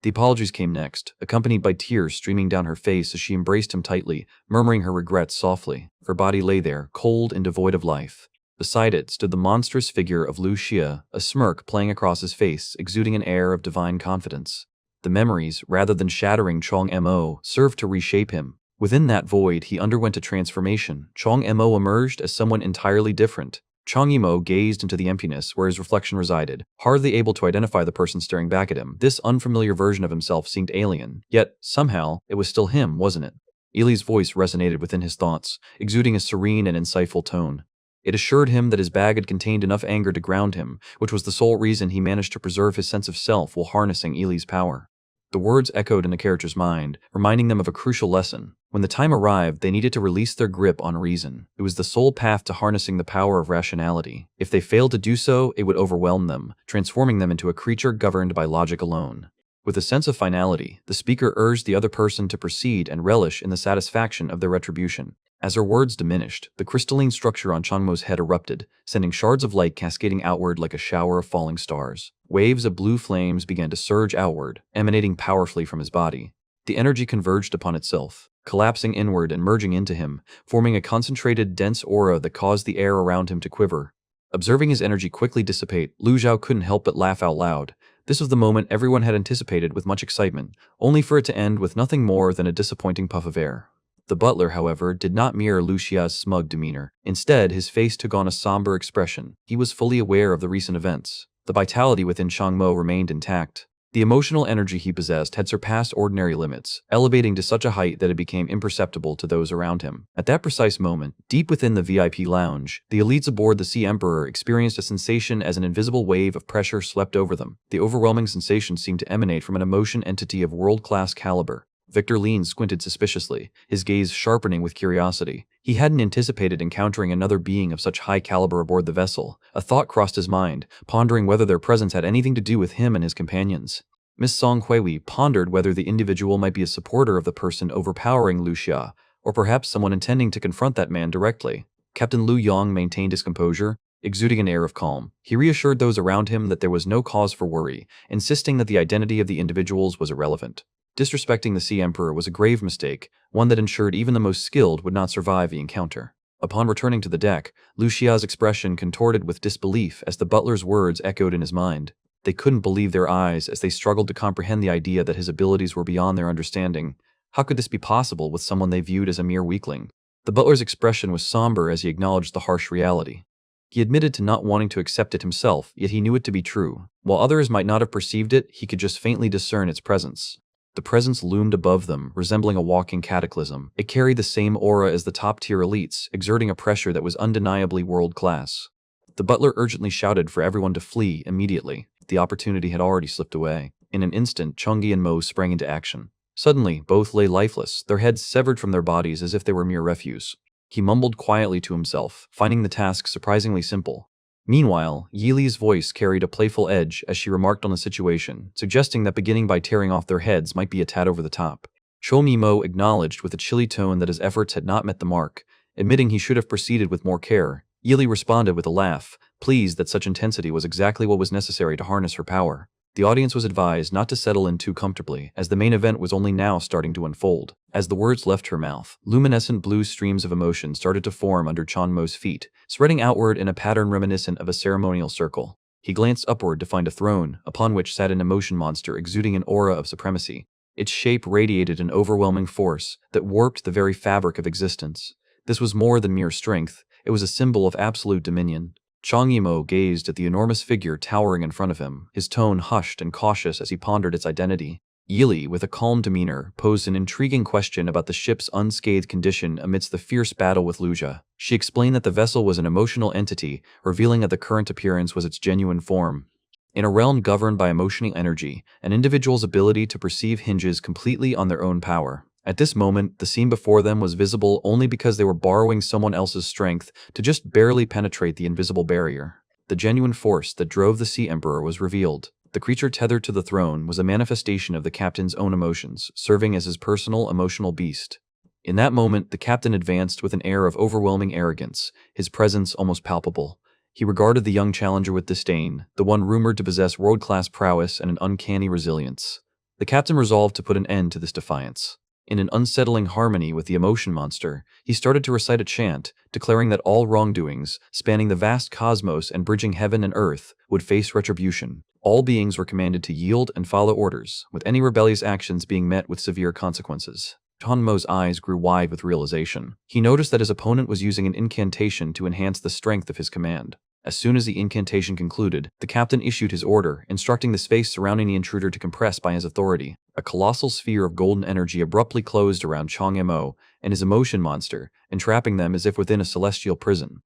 The apologies came next, accompanied by tears streaming down her face as she embraced him tightly, murmuring her regrets softly. Her body lay there, cold and devoid of life. Beside it stood the monstrous figure of Lu Xia, a smirk playing across his face, exuding an air of divine confidence. The memories, rather than shattering Chong Mo, served to reshape him. Within that void, he underwent a transformation. Chong Mo emerged as someone entirely different. Chong Yimou gazed into the emptiness where his reflection resided, hardly able to identify the person staring back at him. This unfamiliar version of himself seemed alien, yet, somehow, it was still him, wasn't it? Ili's voice resonated within his thoughts, exuding a serene and insightful tone. It assured him that his bag had contained enough anger to ground him, which was the sole reason he managed to preserve his sense of self while harnessing Ili's power. The words echoed in the character's mind, reminding them of a crucial lesson. When the time arrived, they needed to release their grip on reason. It was the sole path to harnessing the power of rationality. If they failed to do so, it would overwhelm them, transforming them into a creature governed by logic alone. With a sense of finality, the speaker urged the other person to proceed and relish in the satisfaction of their retribution. As her words diminished, the crystalline structure on Changmo's head erupted, sending shards of light cascading outward like a shower of falling stars. Waves of blue flames began to surge outward, emanating powerfully from his body. The energy converged upon itself, collapsing inward and merging into him, forming a concentrated, dense aura that caused the air around him to quiver. Observing his energy quickly dissipate, Lu Zhao couldn't help but laugh out loud. This was the moment everyone had anticipated with much excitement, only for it to end with nothing more than a disappointing puff of air. The butler, however, did not mirror Lucia's smug demeanor. Instead, his face took on a somber expression. He was fully aware of the recent events. The vitality within Changmo remained intact. The emotional energy he possessed had surpassed ordinary limits, elevating to such a height that it became imperceptible to those around him. At that precise moment, deep within the VIP lounge, the elites aboard the Sea Emperor experienced a sensation as an invisible wave of pressure swept over them. The overwhelming sensation seemed to emanate from an emotion entity of world-class caliber. Victor Lean squinted suspiciously, his gaze sharpening with curiosity. He hadn't anticipated encountering another being of such high caliber aboard the vessel. A thought crossed his mind, pondering whether their presence had anything to do with him and his companions. Miss Song Huiwei pondered whether the individual might be a supporter of the person overpowering Lu Xia, or perhaps someone intending to confront that man directly. Captain Lu Yong maintained his composure, exuding an air of calm. He reassured those around him that there was no cause for worry, insisting that the identity of the individuals was irrelevant. Disrespecting the Sea Emperor was a grave mistake, one that ensured even the most skilled would not survive the encounter. Upon returning to the deck, Lu Xia's expression contorted with disbelief as the butler's words echoed in his mind. They couldn't believe their eyes as they struggled to comprehend the idea that his abilities were beyond their understanding. How could this be possible with someone they viewed as a mere weakling? The butler's expression was somber as he acknowledged the harsh reality. He admitted to not wanting to accept it himself, yet he knew it to be true. While others might not have perceived it, he could just faintly discern its presence. The presence loomed above them, resembling a walking cataclysm. It carried the same aura as the top-tier elites, exerting a pressure that was undeniably world-class. The butler urgently shouted for everyone to flee immediately. The opportunity had already slipped away. In an instant, Chongyi and Mo sprang into action. Suddenly, both lay lifeless, their heads severed from their bodies as if they were mere refuse. He mumbled quietly to himself, finding the task surprisingly simple. Meanwhile, Yili's voice carried a playful edge as she remarked on the situation, suggesting that beginning by tearing off their heads might be a tad over the top. Cho Mimo acknowledged with a chilly tone that his efforts had not met the mark, admitting he should have proceeded with more care. Yili responded with a laugh, pleased that such intensity was exactly what was necessary to harness her power. The audience was advised not to settle in too comfortably, as the main event was only now starting to unfold. As the words left her mouth, luminescent blue streams of emotion started to form under Chanmo's feet, spreading outward in a pattern reminiscent of a ceremonial circle. He glanced upward to find a throne, upon which sat an emotion monster exuding an aura of supremacy. Its shape radiated an overwhelming force that warped the very fabric of existence. This was more than mere strength, it was a symbol of absolute dominion. Chang Yimou gazed at the enormous figure towering in front of him, his tone hushed and cautious as he pondered its identity. Yili, with a calm demeanor, posed an intriguing question about the ship's unscathed condition amidst the fierce battle with Luja. She explained that the vessel was an emotional entity, revealing that the current appearance was its genuine form. In a realm governed by emotional energy, an individual's ability to perceive hinges completely on their own power. At this moment, the scene before them was visible only because they were borrowing someone else's strength to just barely penetrate the invisible barrier. The genuine force that drove the Sea Emperor was revealed. The creature tethered to the throne was a manifestation of the captain's own emotions, serving as his personal emotional beast. In that moment, the captain advanced with an air of overwhelming arrogance, his presence almost palpable. He regarded the young challenger with disdain, the one rumored to possess world-class prowess and an uncanny resilience. The captain resolved to put an end to this defiance. In an unsettling harmony with the emotion monster, he started to recite a chant, declaring that all wrongdoings, spanning the vast cosmos and bridging heaven and earth, would face retribution. All beings were commanded to yield and follow orders, with any rebellious actions being met with severe consequences. Hanmo's eyes grew wide with realization. He noticed that his opponent was using an incantation to enhance the strength of his command. As soon as the incantation concluded, the captain issued his order, instructing the space surrounding the intruder to compress by his authority. A colossal sphere of golden energy abruptly closed around Chang Mo and his emotion monster, entrapping them as if within a celestial prison.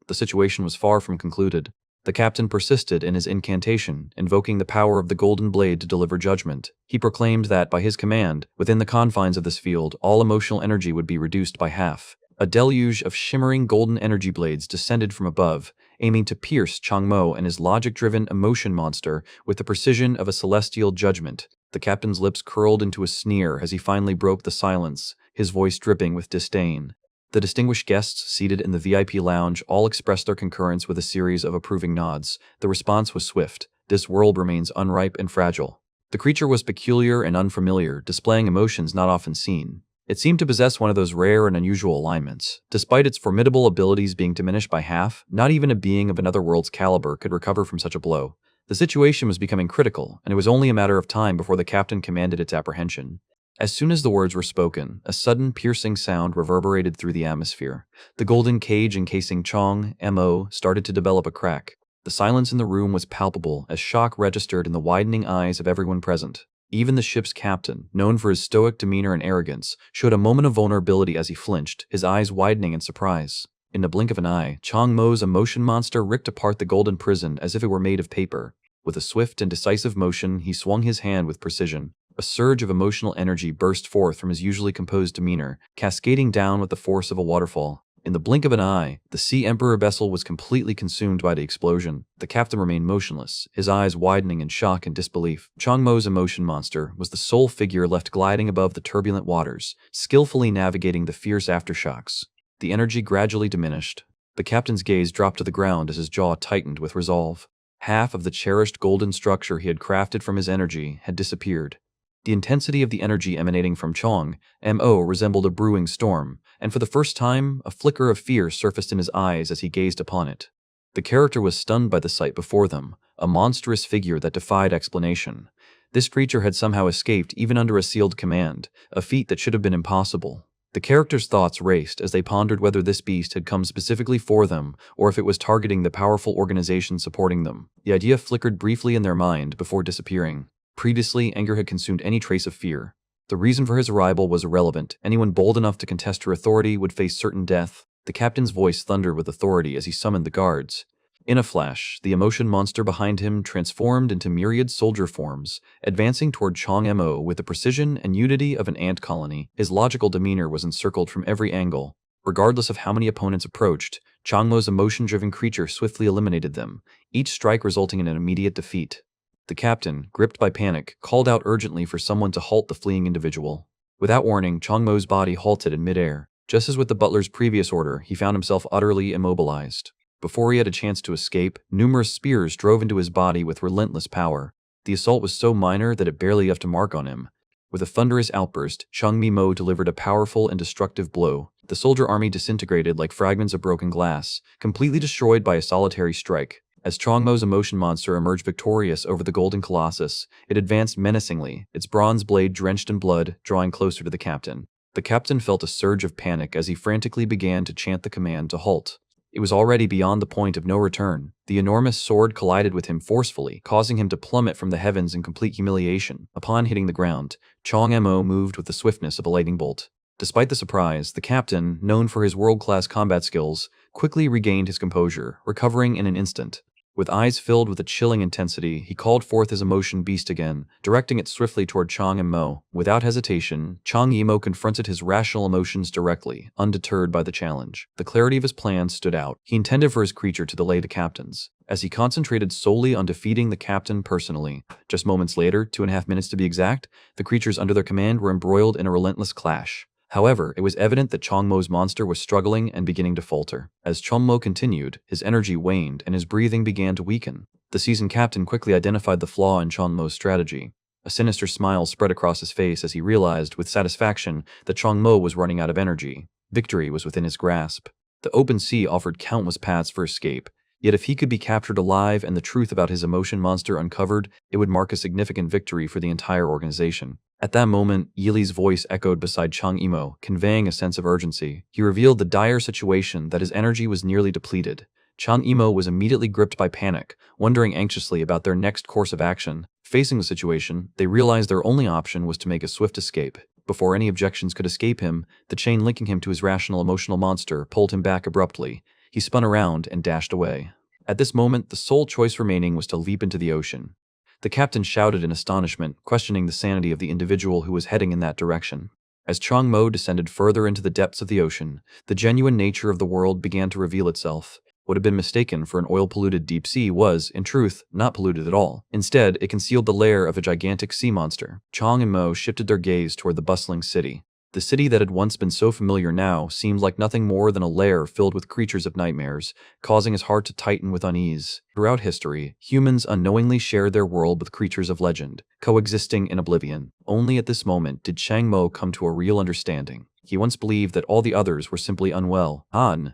The situation was far from concluded. The captain persisted in his incantation, invoking the power of the golden blade to deliver judgment. He proclaimed that, by his command, within the confines of this field, all emotional energy would be reduced by half. A deluge of shimmering golden energy blades descended from above, aiming to pierce Chang Mo and his logic-driven emotion monster with the precision of a celestial judgment. The captain's lips curled into a sneer as he finally broke the silence, his voice dripping with disdain. The distinguished guests seated in the VIP lounge all expressed their concurrence with a series of approving nods. The response was swift. This world remains unripe and fragile. The creature was peculiar and unfamiliar, displaying emotions not often seen. It seemed to possess one of those rare and unusual alignments. Despite its formidable abilities being diminished by half, not even a being of another world's caliber could recover from such a blow. The situation was becoming critical, and it was only a matter of time before the captain commanded its apprehension. As soon as the words were spoken, a sudden piercing sound reverberated through the atmosphere. The golden cage encasing Chang Mo started to develop a crack. The silence in the room was palpable as shock registered in the widening eyes of everyone present. Even the ship's captain, known for his stoic demeanor and arrogance, showed a moment of vulnerability as he flinched, his eyes widening in surprise. In the blink of an eye, Chang Mo's emotion monster ripped apart the golden prison as if it were made of paper. With a swift and decisive motion, he swung his hand with precision. A surge of emotional energy burst forth from his usually composed demeanor, cascading down with the force of a waterfall. In the blink of an eye, the Sea Emperor vessel was completely consumed by the explosion. The captain remained motionless, his eyes widening in shock and disbelief. Chang Mo's emotion monster was the sole figure left gliding above the turbulent waters, skillfully navigating the fierce aftershocks. The energy gradually diminished. The captain's gaze dropped to the ground as his jaw tightened with resolve. Half of the cherished golden structure he had crafted from his energy had disappeared. The intensity of the energy emanating from Chang Mo resembled a brewing storm, and for the first time, a flicker of fear surfaced in his eyes as he gazed upon it. The character was stunned by the sight before them, a monstrous figure that defied explanation. This creature had somehow escaped even under a sealed command, a feat that should have been impossible. The character's thoughts raced as they pondered whether this beast had come specifically for them or if it was targeting the powerful organization supporting them. The idea flickered briefly in their mind before disappearing. Previously, anger had consumed any trace of fear. The reason for his arrival was irrelevant. Anyone bold enough to contest her authority would face certain death. The captain's voice thundered with authority as he summoned the guards. In a flash, the emotion monster behind him transformed into myriad soldier forms, advancing toward Chang Mo with the precision and unity of an ant colony. His logical demeanor was encircled from every angle. Regardless of how many opponents approached, Changmo's emotion-driven creature swiftly eliminated them, each strike resulting in an immediate defeat. The captain, gripped by panic, called out urgently for someone to halt the fleeing individual. Without warning, Changmo's body halted in midair. Just as with the butler's previous order, he found himself utterly immobilized. Before he had a chance to escape, numerous spears drove into his body with relentless power. The assault was so minor that it barely left a mark on him. With a thunderous outburst, Chang Mi-mo delivered a powerful and destructive blow. The soldier army disintegrated like fragments of broken glass, completely destroyed by a solitary strike. As Changmo's emotion monster emerged victorious over the golden colossus, it advanced menacingly, its bronze blade drenched in blood, drawing closer to the captain. The captain felt a surge of panic as he frantically began to chant the command to halt. It was already beyond the point of no return. The enormous sword collided with him forcefully, causing him to plummet from the heavens in complete humiliation. Upon hitting the ground, Chang Mi-mo moved with the swiftness of a lightning bolt. Despite the surprise, the captain, known for his world-class combat skills, quickly regained his composure, recovering in an instant. With eyes filled with a chilling intensity, he called forth his emotion beast again, directing it swiftly toward Chang Mi-mo. Without hesitation, Chang Mi-mo confronted his rational emotions directly, undeterred by the challenge. The clarity of his plan stood out. He intended for his creature to delay the captain's, as he concentrated solely on defeating the captain personally. Just moments later, 2.5 minutes to be exact, the creatures under their command were embroiled in a relentless clash. However, it was evident that Changmo's monster was struggling and beginning to falter. As Changmo continued, his energy waned and his breathing began to weaken. The seasoned captain quickly identified the flaw in Changmo's strategy. A sinister smile spread across his face as he realized with satisfaction that Changmo was running out of energy. Victory was within his grasp. The open sea offered countless paths for escape. Yet if he could be captured alive and the truth about his emotion monster uncovered, it would mark a significant victory for the entire organization. At that moment, Yili's voice echoed beside Chang Mi-mo, conveying a sense of urgency. He revealed the dire situation that his energy was nearly depleted. Chang Mi-mo was immediately gripped by panic, wondering anxiously about their next course of action. Facing the situation, they realized their only option was to make a swift escape. Before any objections could escape him, the chain linking him to his rational emotional monster pulled him back abruptly. He spun around and dashed away. At this moment, the sole choice remaining was to leap into the ocean. The captain shouted in astonishment, questioning the sanity of the individual who was heading in that direction. As Chang Mi-mo descended further into the depths of the ocean, the genuine nature of the world began to reveal itself. What had been mistaken for an oil-polluted deep sea was, in truth, not polluted at all. Instead, it concealed the lair of a gigantic sea monster. Chang and Mo shifted their gaze toward the bustling city. The city that had once been so familiar now seemed like nothing more than a lair filled with creatures of nightmares, causing his heart to tighten with unease. Throughout history, humans unknowingly shared their world with creatures of legend, coexisting in oblivion. Only at this moment did Chang Mi-mo come to a real understanding. He once believed that all the others were simply unwell.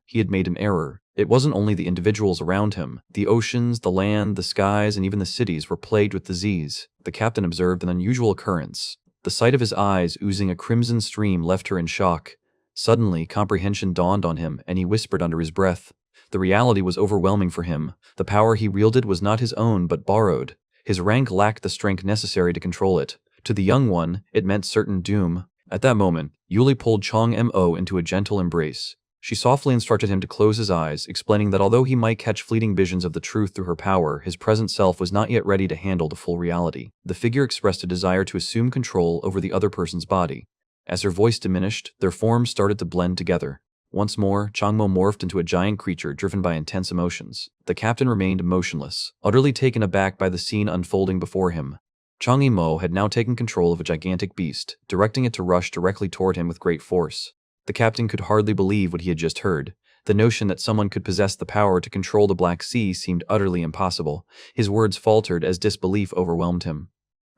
He had made an error. It wasn't only the individuals around him. The oceans, the land, the skies, and even the cities were plagued with disease. The captain observed an unusual occurrence. The sight of his eyes oozing a crimson stream left her in shock. Suddenly, comprehension dawned on him, and he whispered under his breath. The reality was overwhelming for him. The power he wielded was not his own, but borrowed. His rank lacked the strength necessary to control it. To the young one, it meant certain doom. At that moment, Yuli pulled Chang Mi-mo into a gentle embrace. She softly instructed him to close his eyes, explaining that although he might catch fleeting visions of the truth through her power, his present self was not yet ready to handle the full reality. The figure expressed a desire to assume control over the other person's body. As her voice diminished, their forms started to blend together. Once more, Chang Mi-mo morphed into a giant creature driven by intense emotions. The captain remained motionless, utterly taken aback by the scene unfolding before him. Chang Mi-mo had now taken control of a gigantic beast, directing it to rush directly toward him with great force. The captain could hardly believe what he had just heard. The notion that someone could possess the power to control the Black Sea seemed utterly impossible. His words faltered as disbelief overwhelmed him.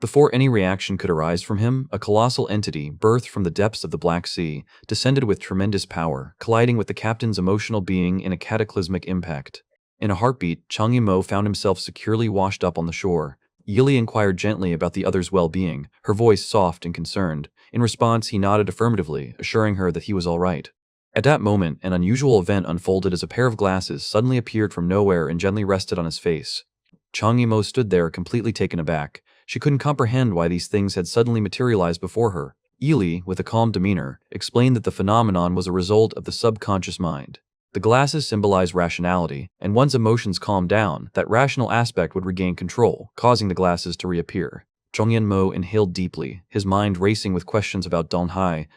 Before any reaction could arise from him, a colossal entity, birthed from the depths of the Black Sea, descended with tremendous power, colliding with the captain's emotional being in a cataclysmic impact. In a heartbeat, Chang Mi-mo found himself securely washed up on the shore. Yili inquired gently about the other's well-being, her voice soft and concerned. In response, he nodded affirmatively, assuring her that he was all right. At that moment, an unusual event unfolded as a pair of glasses suddenly appeared from nowhere and gently rested on his face. Chang Mi-mo stood there, completely taken aback. She couldn't comprehend why these things had suddenly materialized before her. Yili, with a calm demeanor, explained that the phenomenon was a result of the subconscious mind. The glasses symbolize rationality, and once emotions calmed down, that rational aspect would regain control, causing the glasses to reappear. Mo inhaled deeply, his mind racing with questions about Donghai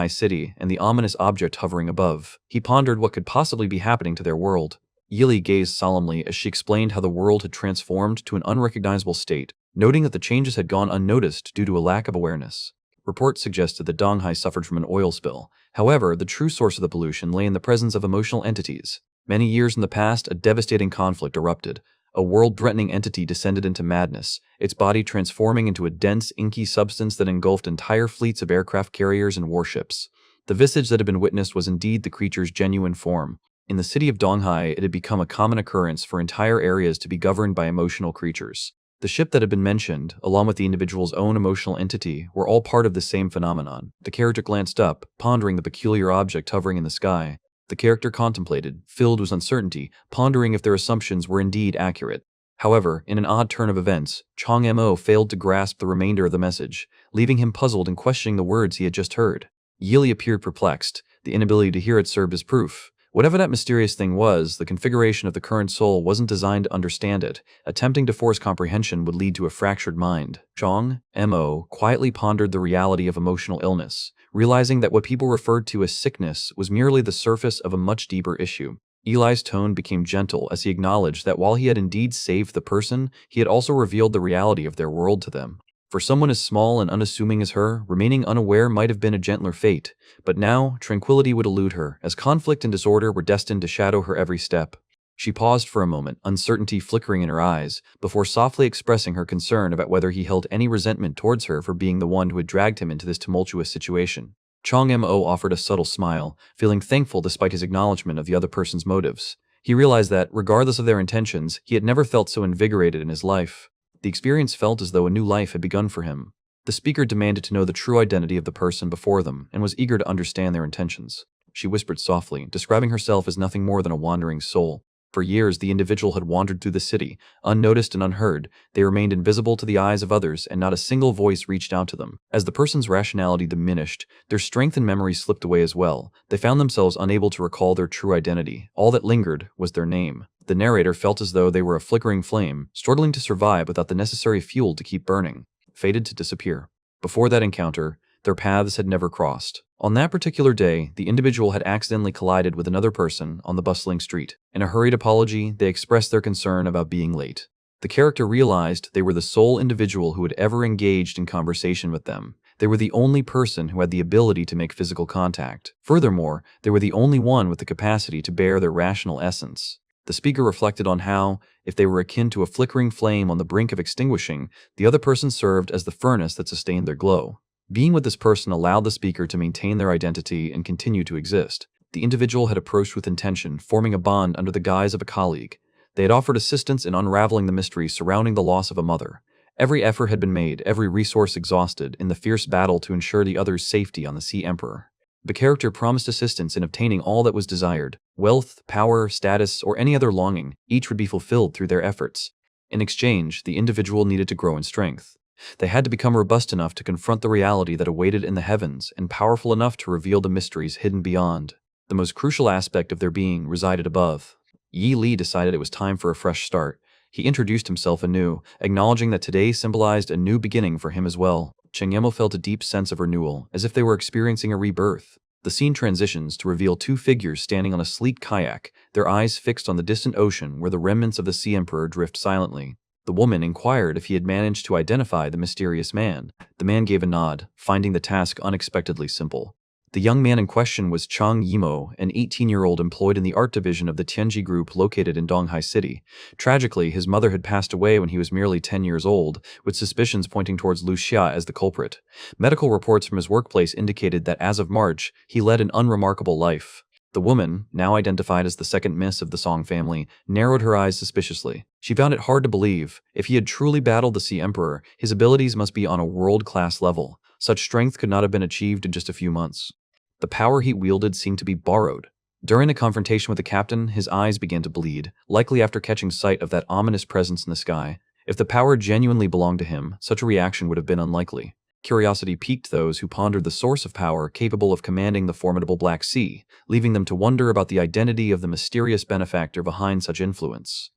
City, and the ominous object hovering above. He pondered what could possibly be happening to their world. Yili gazed solemnly as she explained how the world had transformed to an unrecognizable state, noting that the changes had gone unnoticed due to a lack of awareness. Reports suggested that Donghai suffered from an oil spill. However, the true source of the pollution lay in the presence of emotional entities. Many years in the past, a devastating conflict erupted. A world-threatening entity descended into madness, its body transforming into a dense, inky substance that engulfed entire fleets of aircraft carriers and warships. The visage that had been witnessed was indeed the creature's genuine form. In the city of Donghai, it had become a common occurrence for entire areas to be governed by emotional creatures. The ship that had been mentioned, along with the individual's own emotional entity, were all part of the same phenomenon. The character glanced up, pondering the peculiar object hovering in the sky. The character contemplated, filled with uncertainty, pondering if their assumptions were indeed accurate. However, in an odd turn of events, Mo failed to grasp the remainder of the message, leaving him puzzled and questioning the words he had just heard. Yili appeared perplexed. The inability to hear it served as proof. Whatever that mysterious thing was, the configuration of the current soul wasn't designed to understand it. Attempting to force comprehension would lead to a fractured mind. Mo quietly pondered the reality of emotional illness, realizing that what people referred to as sickness was merely the surface of a much deeper issue. Eli's tone became gentle as he acknowledged that while he had indeed saved the person, he had also revealed the reality of their world to them. For someone as small and unassuming as her, remaining unaware might have been a gentler fate, but now tranquility would elude her, as conflict and disorder were destined to shadow her every step. She paused for a moment, uncertainty flickering in her eyes, before softly expressing her concern about whether he held any resentment towards her for being the one who had dragged him into this tumultuous situation. Mo offered a subtle smile, feeling thankful despite his acknowledgement of the other person's motives. He realized that, regardless of their intentions, he had never felt so invigorated in his life. The experience felt as though a new life had begun for him. The speaker demanded to know the true identity of the person before them and was eager to understand their intentions. She whispered softly, describing herself as nothing more than a wandering soul. For years, the individual had wandered through the city, unnoticed and unheard. They remained invisible to the eyes of others, and not a single voice reached out to them. As the person's rationality diminished, their strength and memory slipped away as well. They found themselves unable to recall their true identity. All that lingered was their name. The narrator felt as though they were a flickering flame, struggling to survive without the necessary fuel to keep burning, fated to disappear. Before that encounter, their paths had never crossed. On that particular day, the individual had accidentally collided with another person on the bustling street. In a hurried apology, they expressed their concern about being late. The character realized they were the sole individual who had ever engaged in conversation with them. They were the only person who had the ability to make physical contact. Furthermore, they were the only one with the capacity to bear their rational essence. The speaker reflected on how, if they were akin to a flickering flame on the brink of extinguishing, the other person served as the furnace that sustained their glow. Being with this person allowed the speaker to maintain their identity and continue to exist. The individual had approached with intention, forming a bond under the guise of a colleague. They had offered assistance in unraveling the mystery surrounding the loss of a mother. Every effort had been made, every resource exhausted, in the fierce battle to ensure the other's safety on the Sea Emperor. The character promised assistance in obtaining all that was desired. Wealth, power, status, or any other longing, each would be fulfilled through their efforts. In exchange, the individual needed to grow in strength. They had to become robust enough to confront the reality that awaited in the heavens and powerful enough to reveal the mysteries hidden beyond. The most crucial aspect of their being resided above. Yi Li decided it was time for a fresh start. He introduced himself anew, acknowledging that today symbolized a new beginning for him as well. Chengyemo felt a deep sense of renewal, as if they were experiencing a rebirth. The scene transitions to reveal two figures standing on a sleek kayak, their eyes fixed on the distant ocean where the remnants of the Sea Emperor drift silently. The woman inquired if he had managed to identify the mysterious man. The man gave a nod, finding the task unexpectedly simple. The young man in question was Chang Yimo, an 18-year-old employed in the art division of the Tianji Group located in Donghai City. Tragically, his mother had passed away when he was merely 10 years old, with suspicions pointing towards Lu Xia as the culprit. Medical reports from his workplace indicated that as of March, he led an unremarkable life. The woman, now identified as the second miss of the Song family, narrowed her eyes suspiciously. She found it hard to believe. If he had truly battled the Sea Emperor, his abilities must be on a world-class level. Such strength could not have been achieved in just a few months. The power he wielded seemed to be borrowed. During the confrontation with the captain, his eyes began to bleed, likely after catching sight of that ominous presence in the sky. If the power genuinely belonged to him, such a reaction would have been unlikely. Curiosity piqued those who pondered the source of power capable of commanding the formidable Black Sea, leaving them to wonder about the identity of the mysterious benefactor behind such influence.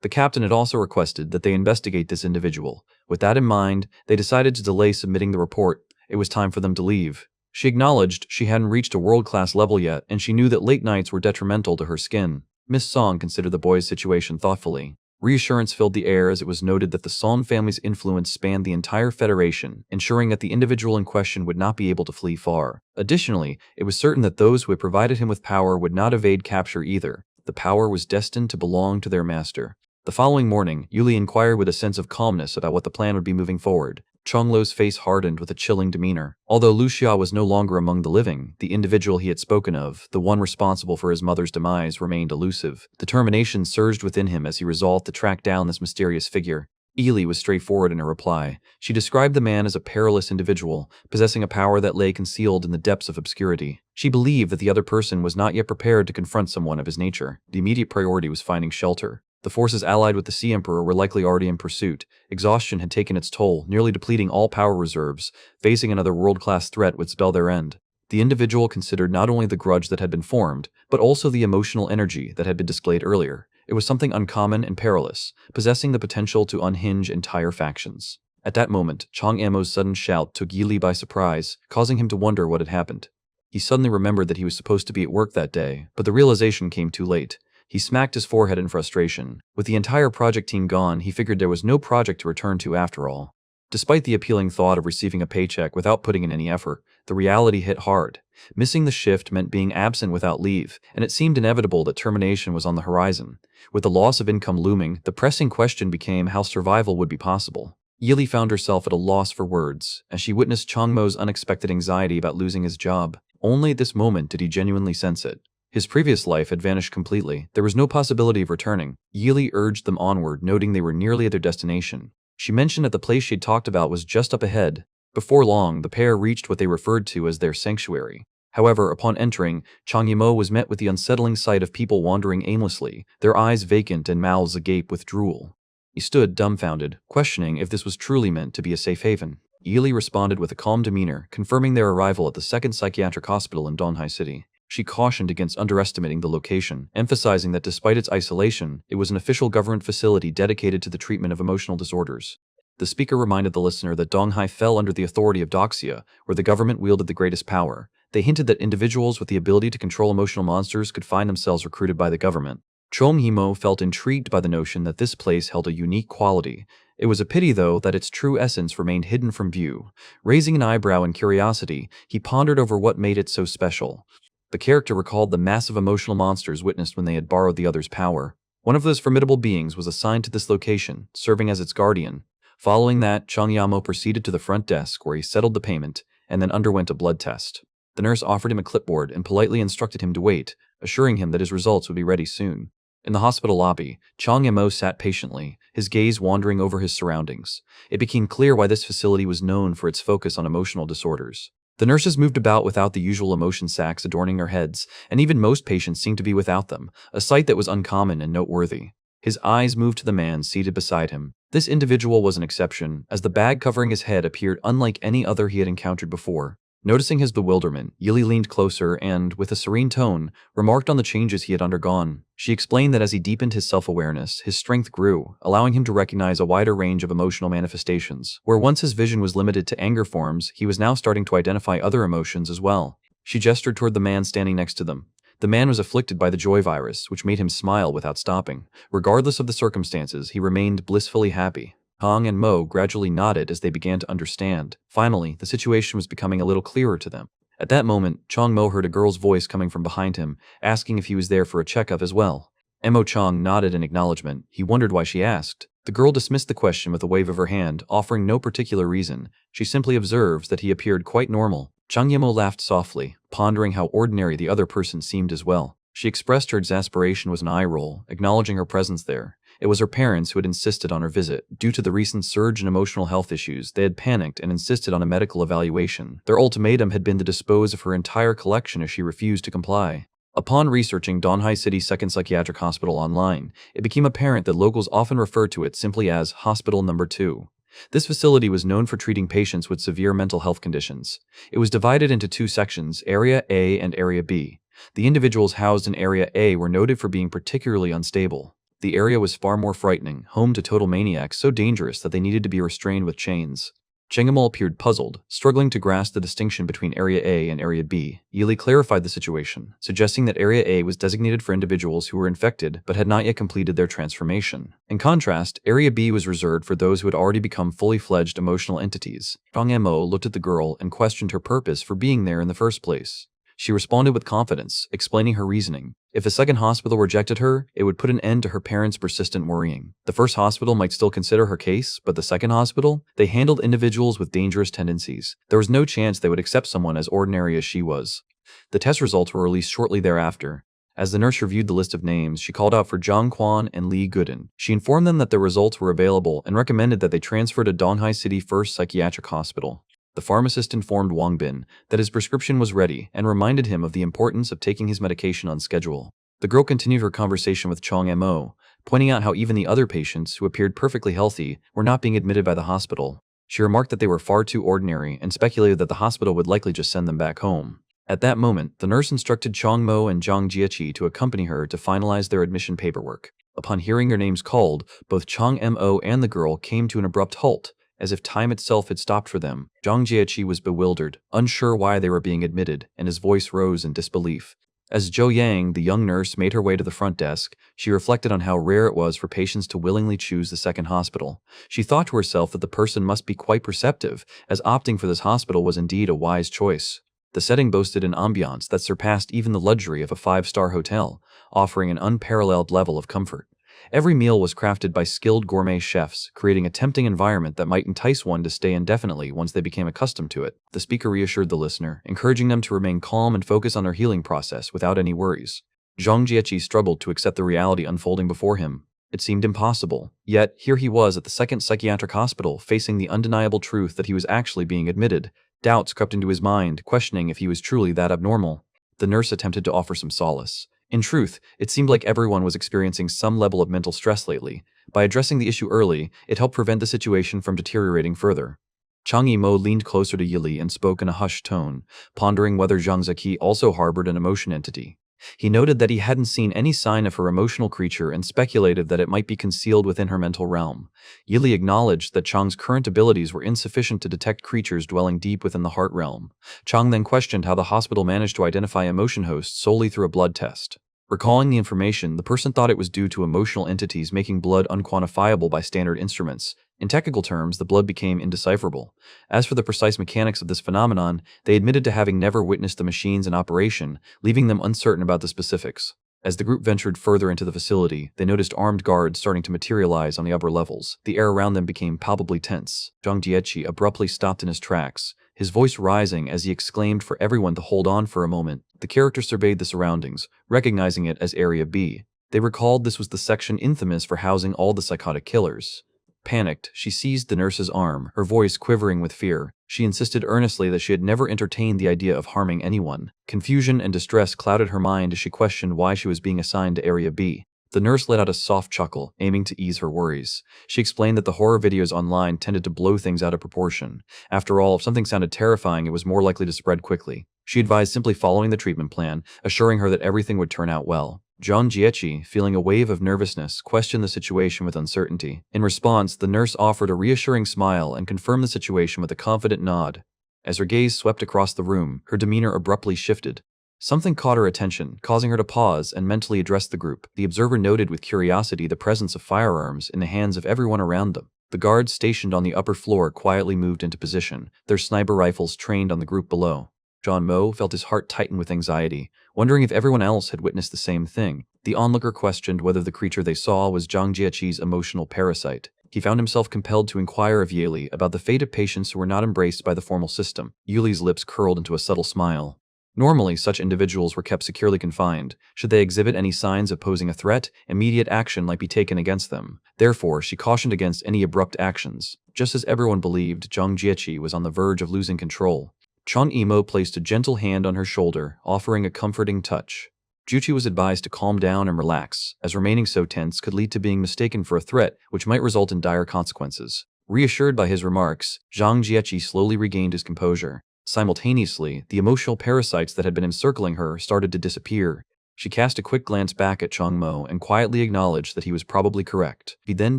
The captain had also requested that they investigate this individual. With that in mind, they decided to delay submitting the report. It was time for them to leave. She acknowledged she hadn't reached a world-class level yet, and she knew that late nights were detrimental to her skin. Miss Song considered the boy's situation thoughtfully. Reassurance filled the air as it was noted that the Song family's influence spanned the entire Federation, ensuring that the individual in question would not be able to flee far. Additionally, it was certain that those who had provided him with power would not evade capture either. The power was destined to belong to their master. The following morning, Yuli inquired with a sense of calmness about what the plan would be moving forward. Chonglo's face hardened with a chilling demeanor. Although Lu Xia was no longer among the living, the individual he had spoken of, the one responsible for his mother's demise, remained elusive. Determination surged within him as he resolved to track down this mysterious figure. Yili was straightforward in her reply. She described the man as a perilous individual, possessing a power that lay concealed in the depths of obscurity. She believed that the other person was not yet prepared to confront someone of his nature. The immediate priority was finding shelter. The forces allied with the Sea Emperor were likely already in pursuit. Exhaustion had taken its toll, nearly depleting all power reserves. Facing another world-class threat would spell their end. The individual considered not only the grudge that had been formed, but also the emotional energy that had been displayed earlier. It was something uncommon and perilous, possessing the potential to unhinge entire factions. At that moment, Chong Amo's sudden shout took Yili by surprise, causing him to wonder what had happened. He suddenly remembered that he was supposed to be at work that day, but the realization came too late. He smacked his forehead in frustration. With the entire project team gone, he figured there was no project to return to after all. Despite the appealing thought of receiving a paycheck without putting in any effort, the reality hit hard. Missing the shift meant being absent without leave, and it seemed inevitable that termination was on the horizon. With the loss of income looming, the pressing question became how survival would be possible. Yili found herself at a loss for words, as she witnessed Changmo's unexpected anxiety about losing his job. Only at this moment did he genuinely sense it. His previous life had vanished completely. There was no possibility of returning. Yili urged them onward, noting they were nearly at their destination. She mentioned that the place she had talked about was just up ahead. Before long, the pair reached what they referred to as their sanctuary. However, upon entering, Chang Yimo was met with the unsettling sight of people wandering aimlessly, their eyes vacant and mouths agape with drool. He stood dumbfounded, questioning if this was truly meant to be a safe haven. Yili responded with a calm demeanor, confirming their arrival at the second psychiatric hospital in Donghai City. She cautioned against underestimating the location, emphasizing that despite its isolation, it was an official government facility dedicated to the treatment of emotional disorders. The speaker reminded the listener that Donghai fell under the authority of Doxia, where the government wielded the greatest power. They hinted that individuals with the ability to control emotional monsters could find themselves recruited by the government. Chong Himo felt intrigued by the notion that this place held a unique quality. It was a pity, though, that its true essence remained hidden from view. Raising an eyebrow in curiosity, he pondered over what made it so special. The character recalled the massive emotional monsters witnessed when they had borrowed the other's power. One of those formidable beings was assigned to this location, serving as its guardian. Following that, Chang Yamo proceeded to the front desk where he settled the payment and then underwent a blood test. The nurse offered him a clipboard and politely instructed him to wait, assuring him that his results would be ready soon. In the hospital lobby, Chang Yamo sat patiently, his gaze wandering over his surroundings. It became clear why this facility was known for its focus on emotional disorders. The nurses moved about without the usual emotion sacks adorning their heads, and even most patients seemed to be without them, a sight that was uncommon and noteworthy. His eyes moved to the man seated beside him. This individual was an exception, as the bag covering his head appeared unlike any other he had encountered before. Noticing his bewilderment, Yili leaned closer and, with a serene tone, remarked on the changes he had undergone. She explained that as he deepened his self-awareness, his strength grew, allowing him to recognize a wider range of emotional manifestations. Where once his vision was limited to anger forms, he was now starting to identify other emotions as well. She gestured toward the man standing next to them. The man was afflicted by the joy virus, which made him smile without stopping. Regardless of the circumstances, he remained blissfully happy. Hong and Mo gradually nodded as they began to understand. Finally, the situation was becoming a little clearer to them. At that moment, Chong Mo heard a girl's voice coming from behind him, asking if he was there for a checkup as well. Mo Chong nodded in acknowledgement. He wondered why she asked. The girl dismissed the question with a wave of her hand, offering no particular reason. She simply observed that he appeared quite normal. Chang Yemo laughed softly, pondering how ordinary the other person seemed as well. She expressed her exasperation with an eye roll, acknowledging her presence there. It was her parents who had insisted on her visit. Due to the recent surge in emotional health issues, they had panicked and insisted on a medical evaluation. Their ultimatum had been to dispose of her entire collection if she refused to comply. Upon researching Donghai City's second psychiatric hospital online, it became apparent that locals often referred to it simply as Hospital Number 2. This facility was known for treating patients with severe mental health conditions. It was divided into two sections, Area A and Area B. The individuals housed in Area A were noted for being particularly unstable. The area was far more frightening, home to total maniacs so dangerous that they needed to be restrained with chains. Changamo appeared puzzled, struggling to grasp the distinction between Area A and Area B. Yili clarified the situation, suggesting that Area A was designated for individuals who were infected but had not yet completed their transformation. In contrast, Area B was reserved for those who had already become fully fledged emotional entities. Zhang Mo looked at the girl and questioned her purpose for being there in the first place. She responded with confidence, explaining her reasoning. If a second hospital rejected her, it would put an end to her parents' persistent worrying. The first hospital might still consider her case, but the second hospital? They handled individuals with dangerous tendencies. There was no chance they would accept someone as ordinary as she was. The test results were released shortly thereafter. As the nurse reviewed the list of names, she called out for Zhang Quan and Li Gooden. She informed them that their results were available and recommended that they transfer to Donghai City First Psychiatric Hospital. The pharmacist informed Wang Bin that his prescription was ready and reminded him of the importance of taking his medication on schedule. The girl continued her conversation with Chong Mo, pointing out how even the other patients, who appeared perfectly healthy, were not being admitted by the hospital. She remarked that they were far too ordinary and speculated that the hospital would likely just send them back home. At that moment, the nurse instructed Chong Mo and Zhang Jieqi to accompany her to finalize their admission paperwork. Upon hearing their names called, both Chong Mo and the girl came to an abrupt halt, as if time itself had stopped for them. Zhang Jieqi was bewildered, unsure why they were being admitted, and his voice rose in disbelief. As Zhou Yang, the young nurse, made her way to the front desk, she reflected on how rare it was for patients to willingly choose the second hospital. She thought to herself that the person must be quite perceptive, as opting for this hospital was indeed a wise choice. The setting boasted an ambiance that surpassed even the luxury of a five-star hotel, offering an unparalleled level of comfort. Every meal was crafted by skilled gourmet chefs, creating a tempting environment that might entice one to stay indefinitely once they became accustomed to it. The speaker reassured the listener, encouraging them to remain calm and focus on their healing process without any worries. Zhang Jieqi struggled to accept the reality unfolding before him. It seemed impossible. Yet, here he was at the second psychiatric hospital, facing the undeniable truth that he was actually being admitted. Doubts crept into his mind, questioning if he was truly that abnormal. The nurse attempted to offer some solace. In truth, it seemed like everyone was experiencing some level of mental stress lately. By addressing the issue early, it helped prevent the situation from deteriorating further. Chang Yimou leaned closer to Yili and spoke in a hushed tone, pondering whether Zhang Zeki also harbored an emotion entity. He noted that he hadn't seen any sign of her emotional creature and speculated that it might be concealed within her mental realm. Yili acknowledged that Chang's current abilities were insufficient to detect creatures dwelling deep within the heart realm. Chang then questioned how the hospital managed to identify emotion hosts solely through a blood test. Recalling the information, the person thought it was due to emotional entities making blood unquantifiable by standard instruments. In technical terms, the blood became indecipherable. As for the precise mechanics of this phenomenon, they admitted to having never witnessed the machines in operation, leaving them uncertain about the specifics. As the group ventured further into the facility, they noticed armed guards starting to materialize on the upper levels. The air around them became palpably tense. Zhang Jieqi abruptly stopped in his tracks, his voice rising as he exclaimed for everyone to hold on for a moment. The character surveyed the surroundings, recognizing it as Area B. They recalled this was the section infamous for housing all the psychotic killers. Panicked, she seized the nurse's arm, her voice quivering with fear. She insisted earnestly that she had never entertained the idea of harming anyone. Confusion and distress clouded her mind as she questioned why she was being assigned to Area B. The nurse let out a soft chuckle, aiming to ease her worries. She explained that the horror videos online tended to blow things out of proportion. After all, if something sounded terrifying, it was more likely to spread quickly. She advised simply following the treatment plan, assuring her that everything would turn out well. Zhang Jieqi, feeling a wave of nervousness, questioned the situation with uncertainty. In response, the nurse offered a reassuring smile and confirmed the situation with a confident nod. As her gaze swept across the room, her demeanor abruptly shifted. Something caught her attention, causing her to pause and mentally address the group. The observer noted with curiosity the presence of firearms in the hands of everyone around them. The guards stationed on the upper floor quietly moved into position, their sniper rifles trained on the group below. John Mo felt his heart tighten with anxiety, wondering if everyone else had witnessed the same thing. The onlooker questioned whether the creature they saw was Zhang Jieqi's emotional parasite. He found himself compelled to inquire of Yili about the fate of patients who were not embraced by the formal system. Yuli's lips curled into a subtle smile. Normally, such individuals were kept securely confined. Should they exhibit any signs of posing a threat, immediate action might be taken against them. Therefore, she cautioned against any abrupt actions. Just as everyone believed, Zhang Jieqi was on the verge of losing control. Chang Yimou placed a gentle hand on her shoulder, offering a comforting touch. Juchi was advised to calm down and relax, as remaining so tense could lead to being mistaken for a threat, which might result in dire consequences. Reassured by his remarks, Zhang Jieqi slowly regained his composure. Simultaneously, the emotional parasites that had been encircling her started to disappear. She cast a quick glance back at Chong Mo and quietly acknowledged that he was probably correct. He then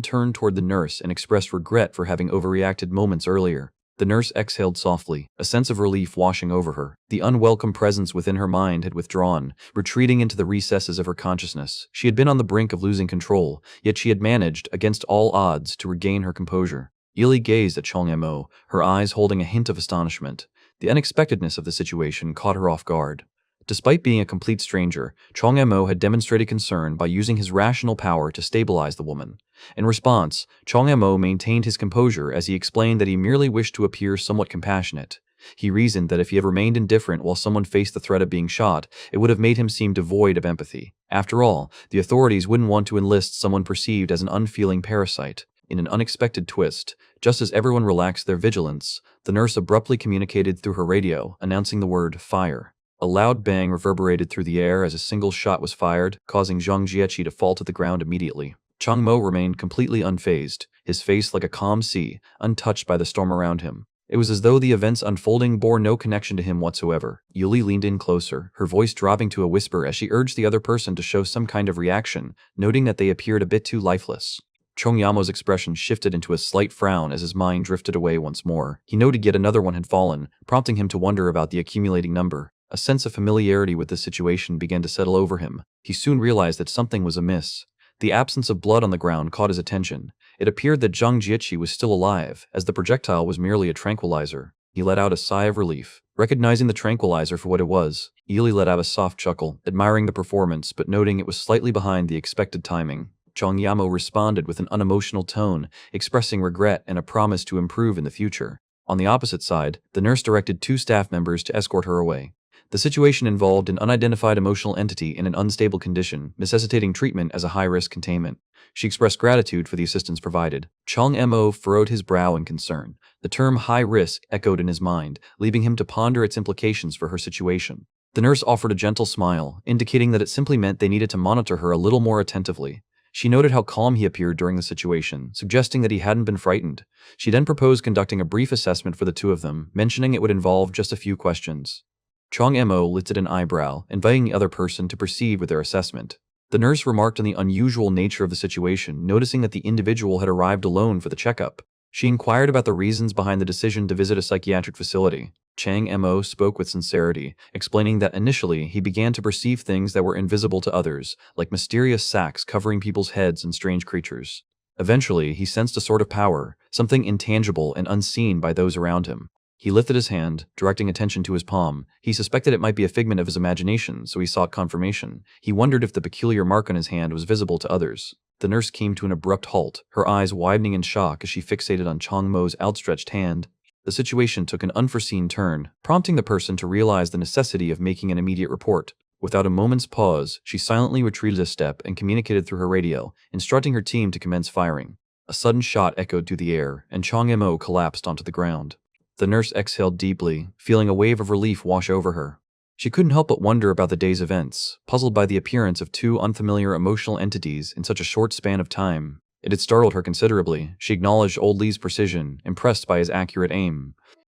turned toward the nurse and expressed regret for having overreacted moments earlier. The nurse exhaled softly, a sense of relief washing over her. The unwelcome presence within her mind had withdrawn, retreating into the recesses of her consciousness. She had been on the brink of losing control, yet she had managed, against all odds, to regain her composure. Yili gazed at Chong Mo, her eyes holding a hint of astonishment. The unexpectedness of the situation caught her off guard. Despite being a complete stranger, Chong Mo had demonstrated concern by using his rational power to stabilize the woman. In response, Chong Mo maintained his composure as he explained that he merely wished to appear somewhat compassionate. He reasoned that if he had remained indifferent while someone faced the threat of being shot, it would have made him seem devoid of empathy. After all, the authorities wouldn't want to enlist someone perceived as an unfeeling parasite. In an unexpected twist, just as everyone relaxed their vigilance, the nurse abruptly communicated through her radio, announcing the word fire. A loud bang reverberated through the air as a single shot was fired, causing Zhang Jiechi to fall to the ground immediately. Chong Mo remained completely unfazed, his face like a calm sea, untouched by the storm around him. It was as though the events unfolding bore no connection to him whatsoever. Yuli leaned in closer, her voice dropping to a whisper as she urged the other person to show some kind of reaction, noting that they appeared a bit too lifeless. Chong Yamo's expression shifted into a slight frown as his mind drifted away once more. He noted yet another one had fallen, prompting him to wonder about the accumulating number. A sense of familiarity with the situation began to settle over him. He soon realized that something was amiss. The absence of blood on the ground caught his attention. It appeared that Zhang Jiechi was still alive, as the projectile was merely a tranquilizer. He let out a sigh of relief. Recognizing the tranquilizer for what it was, Yili let out a soft chuckle, admiring the performance but noting it was slightly behind the expected timing. Chong Yamo responded with an unemotional tone, expressing regret and a promise to improve in the future. On the opposite side, the nurse directed 2 staff members to escort her away. The situation involved an unidentified emotional entity in an unstable condition, necessitating treatment as a high-risk containment. She expressed gratitude for the assistance provided. Chong Mo furrowed his brow in concern. The term high risk echoed in his mind, leaving him to ponder its implications for her situation. The nurse offered a gentle smile, indicating that it simply meant they needed to monitor her a little more attentively. She noted how calm he appeared during the situation, suggesting that he hadn't been frightened. She then proposed conducting a brief assessment for the 2 of them, mentioning it would involve just a few questions. Chong Mo lifted an eyebrow, inviting the other person to proceed with their assessment. The nurse remarked on the unusual nature of the situation, noticing that the individual had arrived alone for the checkup. She inquired about the reasons behind the decision to visit a psychiatric facility. Chang Mo spoke with sincerity, explaining that initially he began to perceive things that were invisible to others, like mysterious sacks covering people's heads and strange creatures. Eventually, he sensed a sort of power, something intangible and unseen by those around him. He lifted his hand, directing attention to his palm. He suspected it might be a figment of his imagination, so he sought confirmation. He wondered if the peculiar mark on his hand was visible to others. The nurse came to an abrupt halt, her eyes widening in shock as she fixated on Chong Mo's outstretched hand. The situation took an unforeseen turn, prompting the person to realize the necessity of making an immediate report. Without a moment's pause, she silently retreated a step and communicated through her radio, instructing her team to commence firing. A sudden shot echoed through the air, and Chong Mo collapsed onto the ground. The nurse exhaled deeply, feeling a wave of relief wash over her. She couldn't help but wonder about the day's events, puzzled by the appearance of 2 unfamiliar emotional entities in such a short span of time. It had startled her considerably. She acknowledged old Lee's precision, impressed by his accurate aim.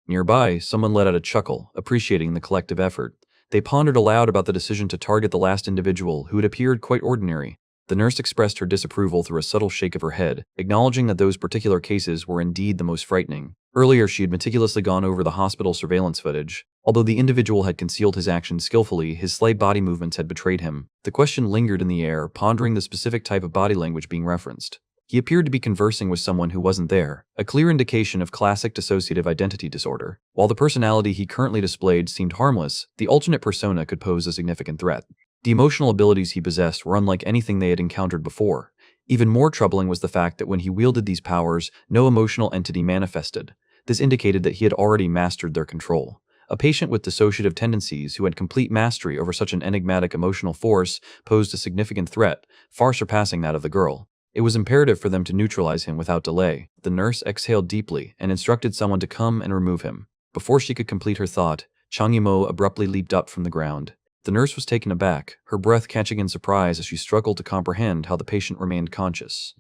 Nearby, someone let out a chuckle, appreciating the collective effort. They pondered aloud about the decision to target the last individual, who had appeared quite ordinary. The nurse expressed her disapproval through a subtle shake of her head, acknowledging that those particular cases were indeed the most frightening. Earlier, she had meticulously gone over the hospital surveillance footage. Although the individual had concealed his actions skillfully, his slight body movements had betrayed him. The question lingered in the air, pondering the specific type of body language being referenced. He appeared to be conversing with someone who wasn't there, a clear indication of classic dissociative identity disorder. While the personality he currently displayed seemed harmless, the alternate persona could pose a significant threat. The emotional abilities he possessed were unlike anything they had encountered before. Even more troubling was the fact that when he wielded these powers, no emotional entity manifested. This indicated that he had already mastered their control. A patient with dissociative tendencies who had complete mastery over such an enigmatic emotional force posed a significant threat, far surpassing that of the girl. It was imperative for them to neutralize him without delay. The nurse exhaled deeply and instructed someone to come and remove him. Before she could complete her thought, Chang Yimo abruptly leaped up from the ground. The nurse was taken aback, her breath catching in surprise as she struggled to comprehend how the patient remained conscious.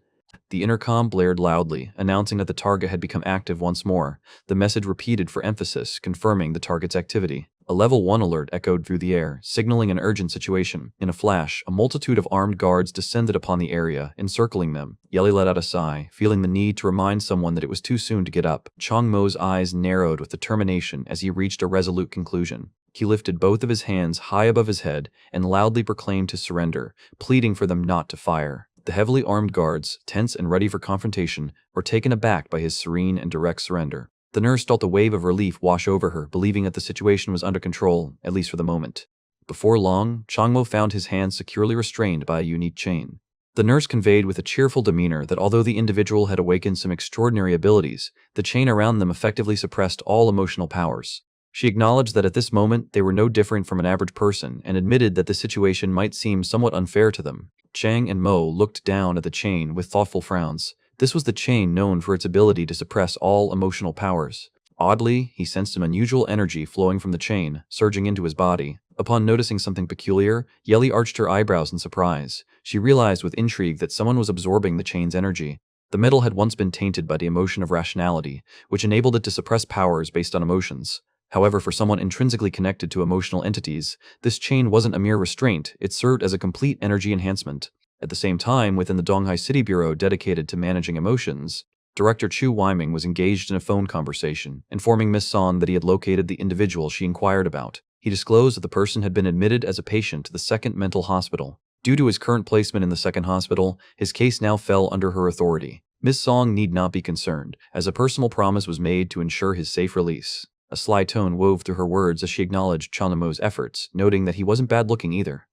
The intercom blared loudly, announcing that the target had become active once more, the message repeated for emphasis, confirming the target's activity. A level 1 alert echoed through the air, signaling an urgent situation. In a flash, a multitude of armed guards descended upon the area, encircling them. Yeli let out a sigh, feeling the need to remind someone that it was too soon to get up. Chang Mo's eyes narrowed with determination as he reached a resolute conclusion. He lifted both of his hands high above his head and loudly proclaimed his surrender, pleading for them not to fire. The heavily armed guards, tense and ready for confrontation, were taken aback by his serene and direct surrender. The nurse felt a wave of relief wash over her, believing that the situation was under control, at least for the moment. Before long, Changmo found his hands securely restrained by a unique chain. The nurse conveyed with a cheerful demeanor that although the individual had awakened some extraordinary abilities, the chain around them effectively suppressed all emotional powers. She acknowledged that at this moment they were no different from an average person and admitted that the situation might seem somewhat unfair to them. Chang and Mo looked down at the chain with thoughtful frowns. This was the chain known for its ability to suppress all emotional powers. Oddly, he sensed an unusual energy flowing from the chain, surging into his body. Upon noticing something peculiar, Yeli arched her eyebrows in surprise. She realized with intrigue that someone was absorbing the chain's energy. The metal had once been tainted by the emotion of rationality, which enabled it to suppress powers based on emotions. However, for someone intrinsically connected to emotional entities, this chain wasn't a mere restraint, it served as a complete energy enhancement. At the same time, within the Donghai City Bureau dedicated to managing emotions, Director Chu Weiming was engaged in a phone conversation, informing Miss Son that he had located the individual she inquired about. He disclosed that the person had been admitted as a patient to the second mental hospital. Due to his current placement in the second hospital, his case now fell under her authority. Miss Song need not be concerned, as a personal promise was made to ensure his safe release. A sly tone wove through her words as she acknowledged Chanamo's efforts, noting that he wasn't bad-looking either.